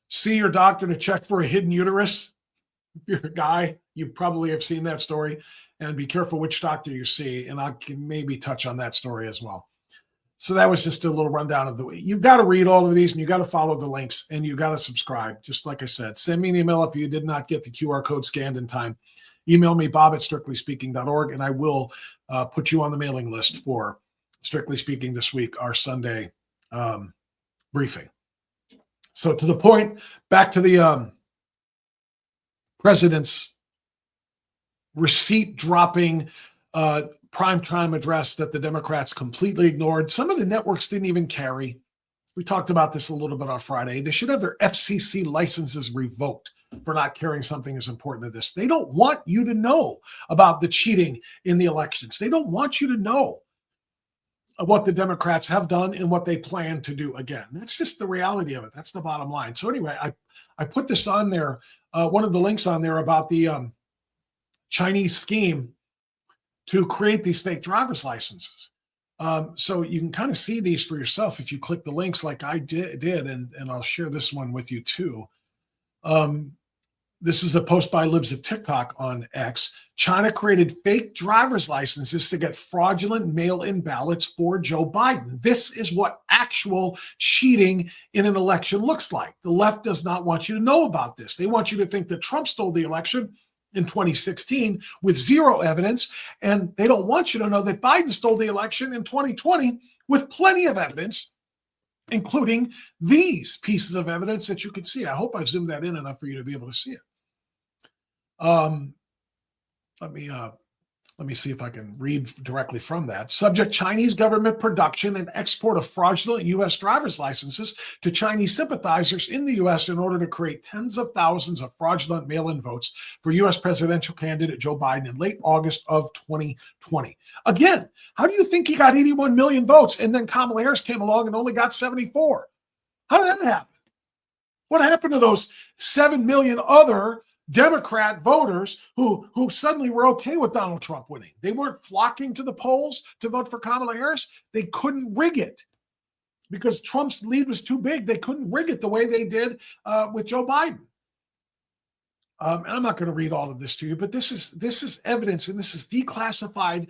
See your doctor to check for a hidden uterus. If you're a guy, you probably have seen that story, and be careful which doctor you see. And I can maybe touch on that story as well. So that was just a little rundown of the way. You've got to read all of these, and you got to follow the links, and you got to subscribe. Just like I said, send me an email if you did not get the QR code scanned in time. Email me, bob@strictlyspeaking.org, and I will put you on the mailing list for Strictly Speaking this week, our Sunday briefing. So to the point, back to the president's receipt-dropping primetime address that the Democrats completely ignored. Some of the networks didn't even carry. We talked about this a little bit on Friday. They should have their FCC licenses revoked for not carrying something as important as this. They don't want you to know about the cheating in the elections. They don't want you to know what the Democrats have done and what they plan to do again. That's just the reality of it. That's the bottom line. So anyway, I put this on there, one of the links on there about the Chinese scheme to create these fake driver's licenses. So you can kind of see these for yourself if you click the links like I did, and I'll share this one with you too. This is a post by Libs of TikTok on X. China created fake driver's licenses to get fraudulent mail-in ballots for Joe Biden. This is what actual cheating in an election looks like. The left does not want you to know about this. They want you to think that Trump stole the election in 2016 with zero evidence, and they don't want you to know that Biden stole the election in 2020 with plenty of evidence, including these pieces of evidence that you can see. I hope I've zoomed that in enough for you to be able to see it. Let me see if I can read directly from that. Subject: Chinese government production and export of fraudulent U.S. driver's licenses to Chinese sympathizers in the U.S. in order to create tens of thousands of fraudulent mail-in votes for U.S. presidential candidate Joe Biden in late August of 2020. Again, how do you think he got 81 million votes and then Kamala Harris came along and only got 74? How did that happen? What happened to those 7 million other Democrat voters who suddenly were okay with Donald Trump winning? They weren't flocking to the polls to vote for Kamala Harris. They couldn't rig it because Trump's lead was too big. They couldn't rig it the way they did with Joe Biden. And I'm not going to read all of this to you, but this is evidence, and this is declassified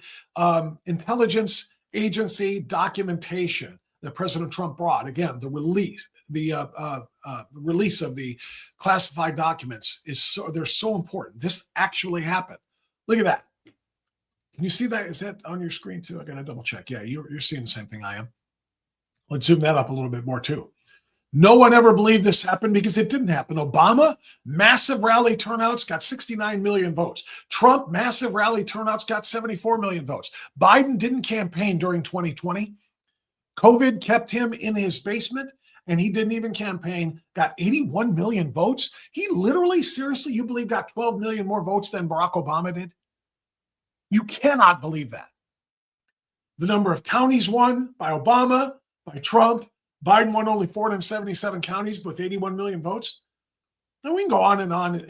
intelligence agency documentation that President Trump brought. Again, the release of the classified documents they're so important. This actually happened. Look at that. Can you see that? Is that on your screen too? I got to double check. Yeah, you're seeing the same thing I am. Let's zoom that up a little bit more too. No one ever believed this happened because it didn't happen. Obama, massive rally turnouts, got 69 million votes. Trump, massive rally turnouts, got 74 million votes. Biden didn't campaign during 2020. COVID kept him in his basement, and he didn't even campaign, got 81 million votes. He literally, seriously, you believe got 12 million more votes than Barack Obama did? You cannot believe that. The number of counties won by Obama, by Trump. Biden won only 477 counties with 81 million votes. And we can go on and on,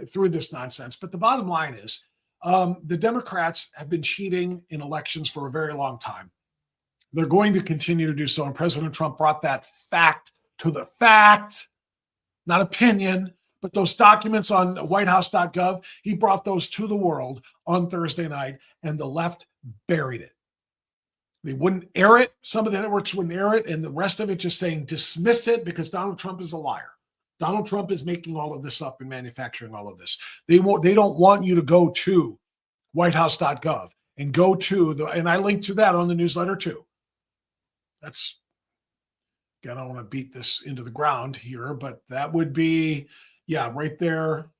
through this nonsense. But the bottom line is the Democrats have been cheating in elections for a very long time. They're going to continue to do so. And President Trump brought that fact to the fact. not opinion, but those documents on whitehouse.gov, he brought those to the world on Thursday night, and the left buried it. They wouldn't air it. Some of the networks wouldn't air it, and the rest of it just saying dismiss it because Donald Trump is a liar. Donald Trump is making all of this up and manufacturing all of this. They don't want you to go to whitehouse.gov and go to and I linked to that on the newsletter too. That's, again, I don't want to beat this into the ground here, but that would be, yeah, right there.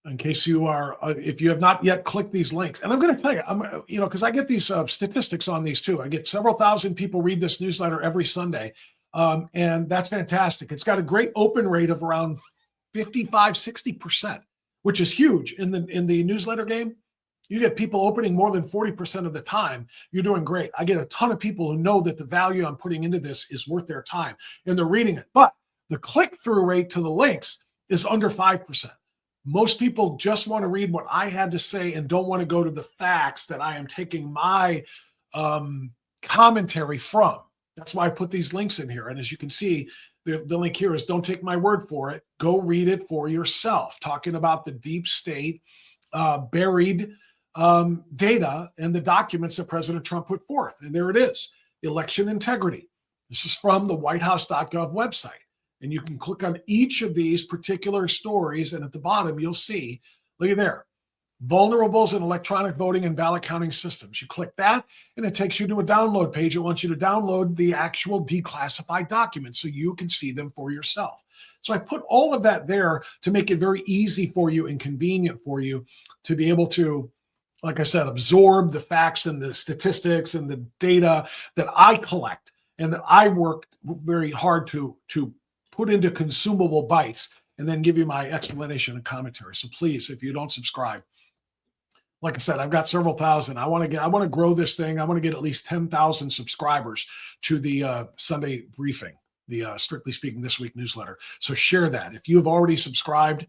In case you are, if you have not yet clicked these links, and I'm going to tell you, because I get these statistics on these too. I get several thousand people read this newsletter every Sunday, and that's fantastic. It's got a great open rate of around 55, 60%, which is huge in the newsletter game. You get people opening more than 40% of the time. You're doing great. I get a ton of people who know that the value I'm putting into this is worth their time, and they're reading it. But the click-through rate to the links is under 5%. Most people just want to read what I had to say and don't want to go to the facts that I am taking my commentary from. That's why I put these links in here. And as you can see, the link here is don't take my word for it. Go read it for yourself, talking about the deep state buried data and the documents that President Trump put forth. And there it is, election integrity. This is from the whitehouse.gov website. And you can click on each of these particular stories, and at the bottom, you'll see, look at there, vulnerables in electronic voting and ballot counting systems. You click that, and it takes you to a download page. It wants you to download the actual declassified documents so you can see them for yourself. So I put all of that there to make it very easy for you and convenient for you to be able to, like I said, absorb the facts and the statistics and the data that I collect and that I worked very hard to put into consumable bites and then give you my explanation and commentary. So please, if you don't subscribe, like I said, I've got several thousand. I want to grow this thing. I want to get at least 10,000 subscribers to the Sunday briefing, the Strictly Speaking This Week newsletter. So share that. If you have already subscribed,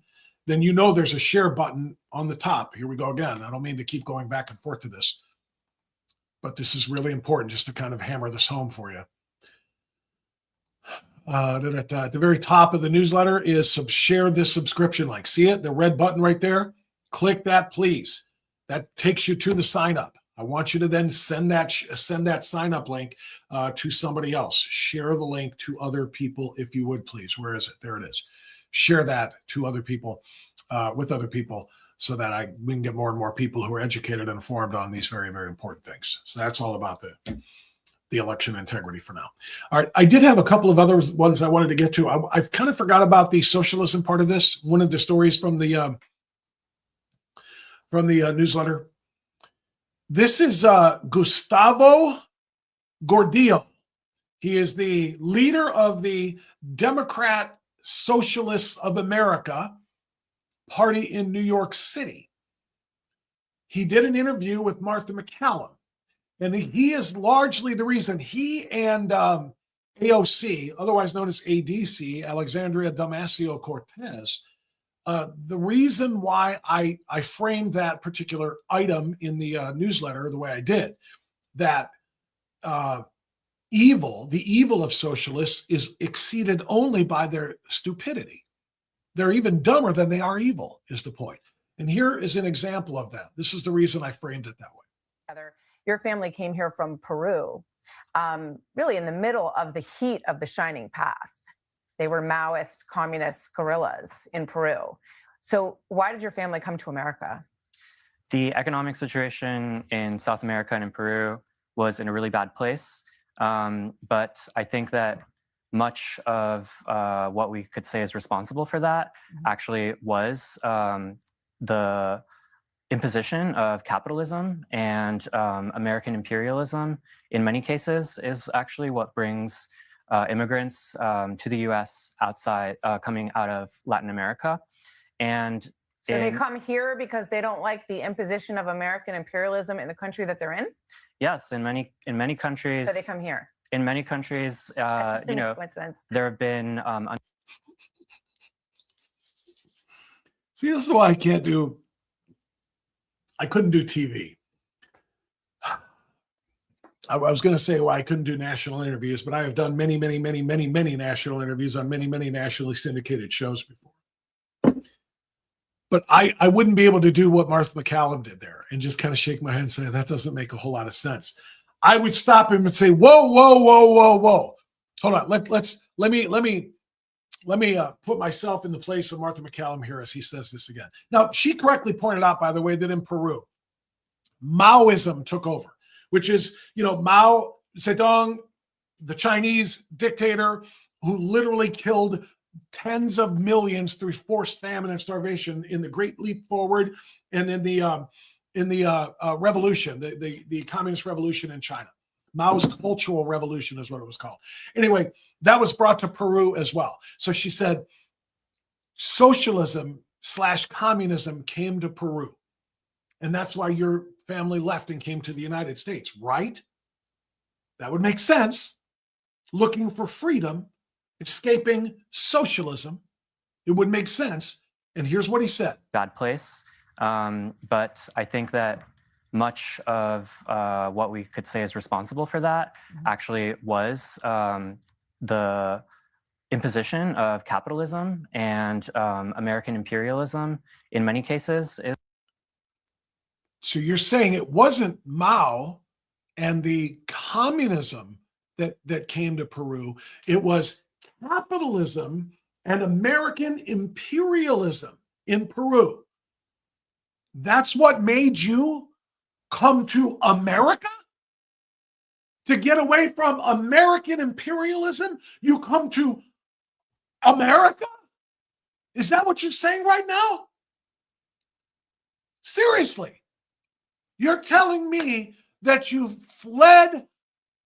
then you know there's a share button on the top. Here we go again. I don't mean to keep going back and forth to this, but this is really important just to kind of hammer this home for you. At the very top of the newsletter is share this subscription link. See it? The red button right there? Click that, please. That takes you to the sign up. I want you to then send that sign up link to somebody else. Share the link to other people if you would, please. Where is it? There it is. Share that to other people, with other people, so that we can get more and more people who are educated and informed on these very, very important things. So that's all about the election integrity for now. All right. I did have a couple of other ones I wanted to get to. I've kind of forgot about the socialism part of this. One of the stories from the newsletter. This is Gustavo Gordillo. He is the leader of the Democrat Socialists of America party in New York City. He did an interview with Martha McCallum. And he is largely the reason he and AOC, otherwise known as ADC, Alexandria Ocasio-Cortez, the reason why I framed that particular item in the newsletter the way I did, that the evil of socialists is exceeded only by their stupidity. They're even dumber than they are evil, is the point. And here is an example of that. This is the reason I framed it that way. Your family came here from Peru, really in the middle of the heat of the Shining Path. They were Maoist communist guerrillas in Peru. So why did your family come to America? The economic situation in South America and in Peru was in a really bad place. But I think that much of what we could say is responsible for that actually was the imposition of capitalism, and American imperialism in many cases is actually what brings immigrants to the U.S. coming out of Latin America. And so they come here because they don't like the imposition of American imperialism in the country that they're in? Yes, in many countries. So they come here. In many countries, there have been. See, this is why I couldn't do TV. I was going to say, well, I couldn't do national interviews, but I have done many, many, many, many, many national interviews on many, many nationally syndicated shows before. But I wouldn't be able to do what Martha McCallum did there and just kind of shake my head and say, that doesn't make a whole lot of sense. I would stop him and say, whoa, whoa, whoa, whoa, whoa. Hold on. Let me put myself in the place of Martha McCallum here as he says this again. Now, she correctly pointed out, by the way, that in Peru, Maoism took over, which is, Mao Zedong, the Chinese dictator who literally killed tens of millions through forced famine and starvation in the Great Leap Forward and in the revolution, the communist revolution in China. Mao's Cultural Revolution is what it was called. Anyway, that was brought to Peru as well. So she said, socialism/communism came to Peru. And that's why your family left and came to the United States, right? That would make sense. Looking for freedom, escaping socialism, it would make sense. And here's what he said. Bad place. But I think that much of what we could say is responsible for that actually was the imposition of capitalism and American imperialism in many cases. So you're saying it wasn't Mao and the communism that came to Peru. It was capitalism and American imperialism in Peru. That's what made you come to America? To get away from American imperialism, you come to America? Is that what you're saying right now? Seriously, you're telling me that you fled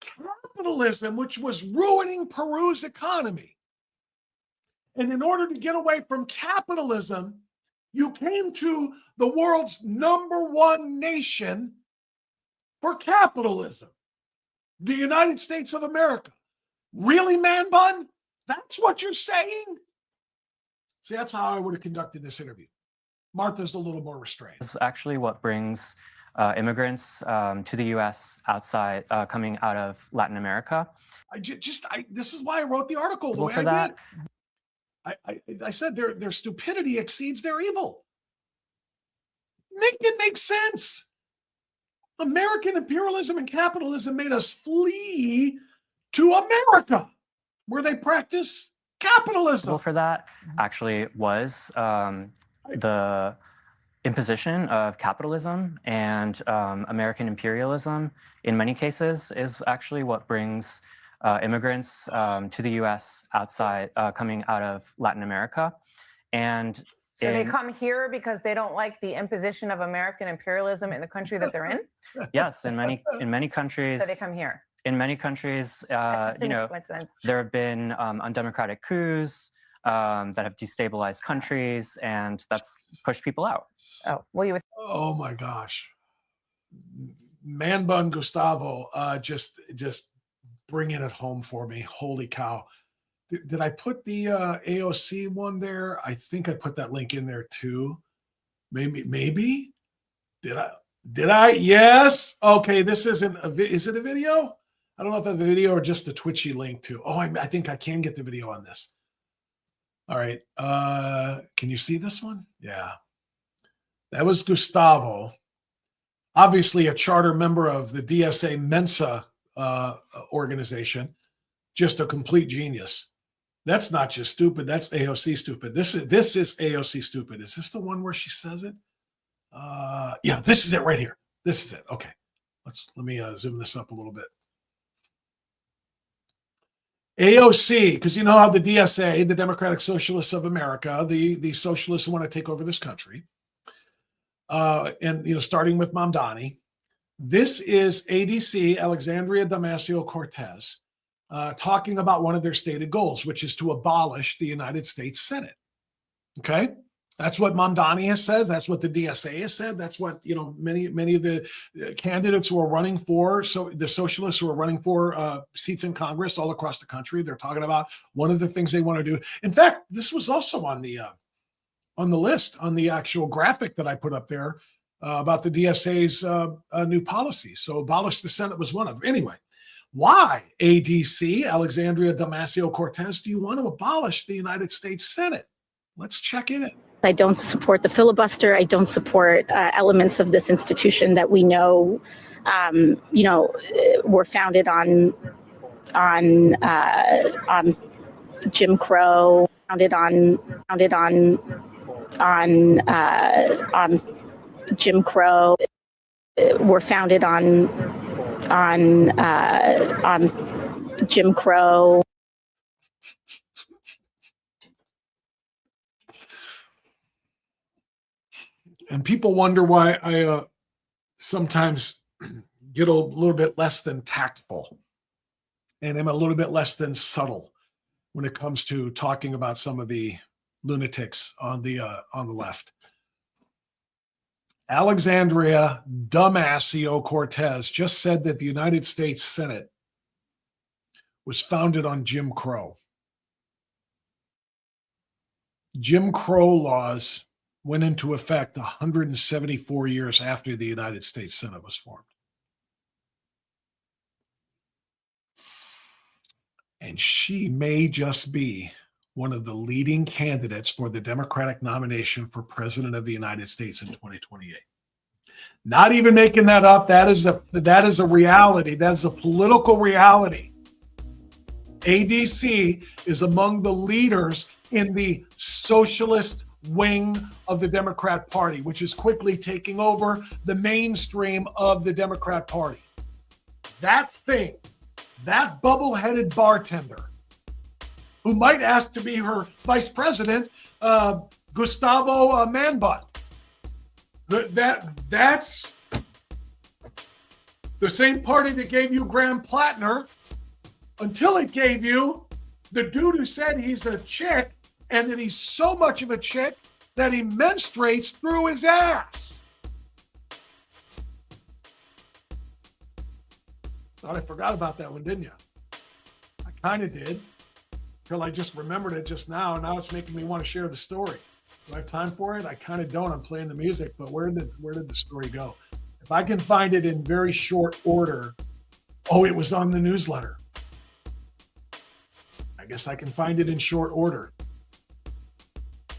capitalism, which was ruining Peru's economy. And in order to get away from capitalism, you came to the world's #1 nation for capitalism, the United States of America. Really, man bun? That's what you're saying? See, that's how I would have conducted this interview. Martha's a little more restrained. This is actually what brings immigrants to the U.S. coming out of Latin America. This is why I wrote the article the way I did. I said their stupidity exceeds their evil. Make it make sense. American imperialism and capitalism made us flee to America, where they practice capitalism. For that actually was the imposition of capitalism and American imperialism in many cases is actually what brings immigrants to the U.S. coming out of Latin America. And so they come here because they don't like the imposition of American imperialism in the country that they're in? Yes, in many countries. So they come here. In many countries, there have been undemocratic coups that have destabilized countries, and that's pushed people out. Oh my gosh, man bun Gustavo, just bringing it home for me. Holy cow! Did I put the AOC one there? I think I put that link in there too. Maybe. Did I? Yes. Okay. This isn't is it a video? I don't know if it's a video or just the Twitchy link too. Oh, I think I can get the video on this. All right. Can you see this one? Yeah. That was Gustavo, obviously a charter member of the DSA Mensa organization, just a complete genius. That's not just stupid. That's AOC stupid. This is AOC stupid. Is this the one where she says it? Yeah, this is it right here. This is it. Okay. Let me zoom this up a little bit. AOC, because you know how the DSA, the Democratic Socialists of America, the socialists who want to take over this country, and starting with Mamdani, this is ADC Alexandria Ocasio-Cortez talking about one of their stated goals, which is to abolish the United States Senate. Okay, that's what Mamdani has said. That's what the DSA has said. That's what many of the candidates who are running for the socialists who are running for seats in Congress all across the country. They're talking about one of the things they want to do. In fact, this was also on the list, on the actual graphic that I put up there. about the DSA's new policies. So abolish the Senate was one of them. Anyway, why, ADC, Alexandria Ocasio-Cortez, do you want to abolish the United States Senate? Let's check in it. I don't support the filibuster. I don't support elements of this institution that we know, were founded on Jim Crow, founded on Jim Crow, were founded on Jim Crow. And people wonder why I sometimes get a little bit less than tactful and am a little bit less than subtle when it comes to talking about some of the lunatics on the left. Alexandria Ocasio-Cortez just said that the United States Senate was founded on Jim Crow. Jim Crow laws went into effect 174 years after the United States Senate was formed. And she may just be one of the leading candidates for the Democratic nomination for President of the United States in 2028. Not even making that up. That is a reality. That is a political reality. ADC is among the leaders in the socialist wing of the Democrat Party, which is quickly taking over the mainstream of the Democrat Party. That thing, that bubble-headed bartender who might ask to be her vice president, Gustavo Manbutt. That's the same party that gave you Graham Plattner until it gave you the dude who said he's a chick and that he's so much of a chick that he menstruates through his ass. Thought I forgot about that one, didn't you? I kind of did, until I just remembered it just now. Now it's making me want to share the story. Do I have time for it? I kind of don't. I'm playing the music, but where did the story go? If I can find it in very short order. Oh, it was on the newsletter. I guess I can find it in short order.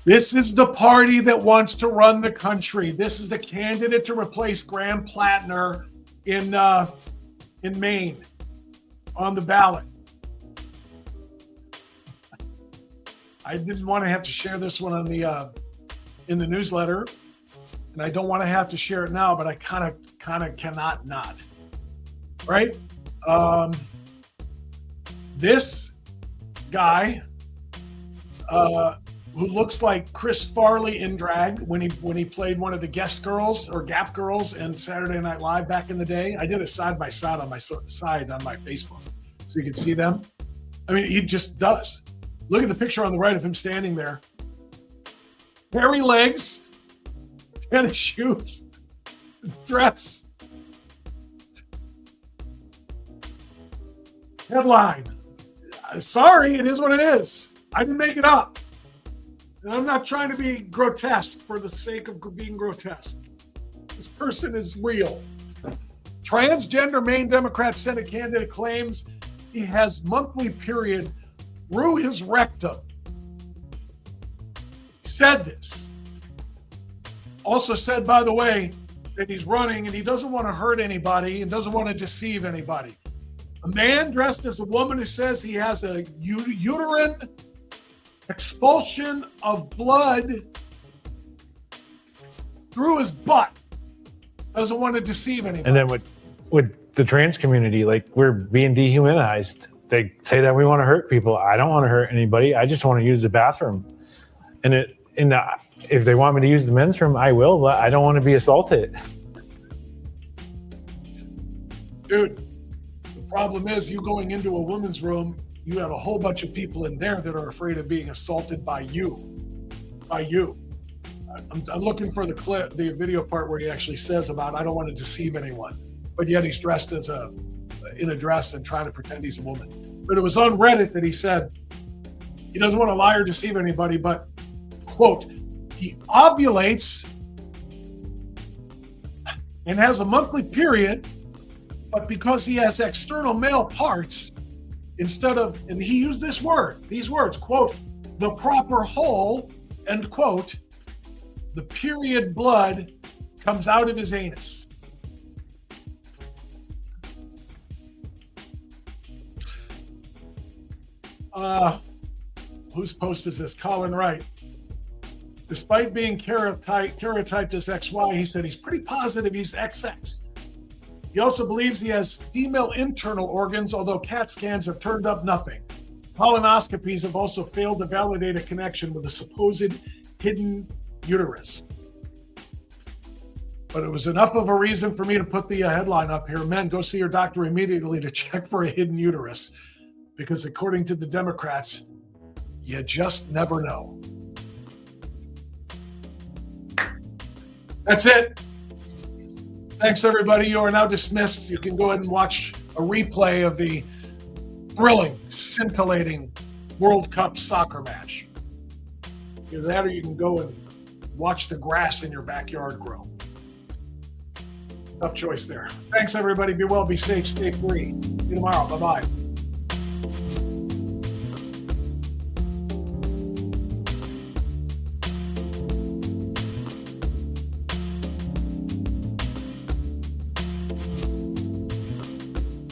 This is the party that wants to run the country. This is a candidate to replace Graham Plattner in Maine on the ballot. I didn't want to have to share this one on the in the newsletter, and I don't want to have to share it now, but I kind of cannot not. Right? This guy who looks like Chris Farley in drag when he played one of the guest girls or Gap girls in Saturday Night Live back in the day. I did it side by side on my Facebook so you can see them. I mean, he just does. Look at the picture on the right of him standing there. Hairy legs, tennis shoes, dress. Headline. Sorry, it is what it is. I didn't make it up. And I'm not trying to be grotesque for the sake of being grotesque. This person is real. Transgender Maine Democrat Senate candidate claims he has monthly period through his rectum. He said this. Also said, by the way, that he's running and he doesn't want to hurt anybody and doesn't want to deceive anybody. A man dressed as a woman who says he has a uterine expulsion of blood through his butt. Doesn't want to deceive anybody. And then with the trans community, like, we're being dehumanized. They say that we want to hurt people. I don't want to hurt anybody. I just want to use the bathroom. And if they want me to use the men's room, I will, but I don't want to be assaulted. Dude, the problem is you going into a woman's room, you have a whole bunch of people in there that are afraid of being assaulted by you. I'm looking for the clip, the video part where he actually says about, I don't want to deceive anyone. But yet he's dressed in a dress and trying to pretend he's a woman. But it was on Reddit that he said he doesn't want to lie or deceive anybody, but, quote, he ovulates and has a monthly period, but because he has external male parts, instead of, and he used these words, quote, the proper hole, end quote, the period blood comes out of his anus. Whose post is this? Colin Wright. Despite being karyotyped as XY, he said he's pretty positive he's XX. He also believes he has female internal organs, although CAT scans have turned up nothing. Colonoscopies have also failed to validate a connection with a supposed hidden uterus. But it was enough of a reason for me to put the headline up here. Men, go see your doctor immediately to check for a hidden uterus. Because according to the Democrats, you just never know. That's it. Thanks, everybody. You are now dismissed. You can go ahead and watch a replay of the thrilling, scintillating World Cup soccer match. Either that or you can go and watch the grass in your backyard grow. Tough choice there. Thanks, everybody. Be well, be safe, stay free. See you tomorrow. Bye-bye.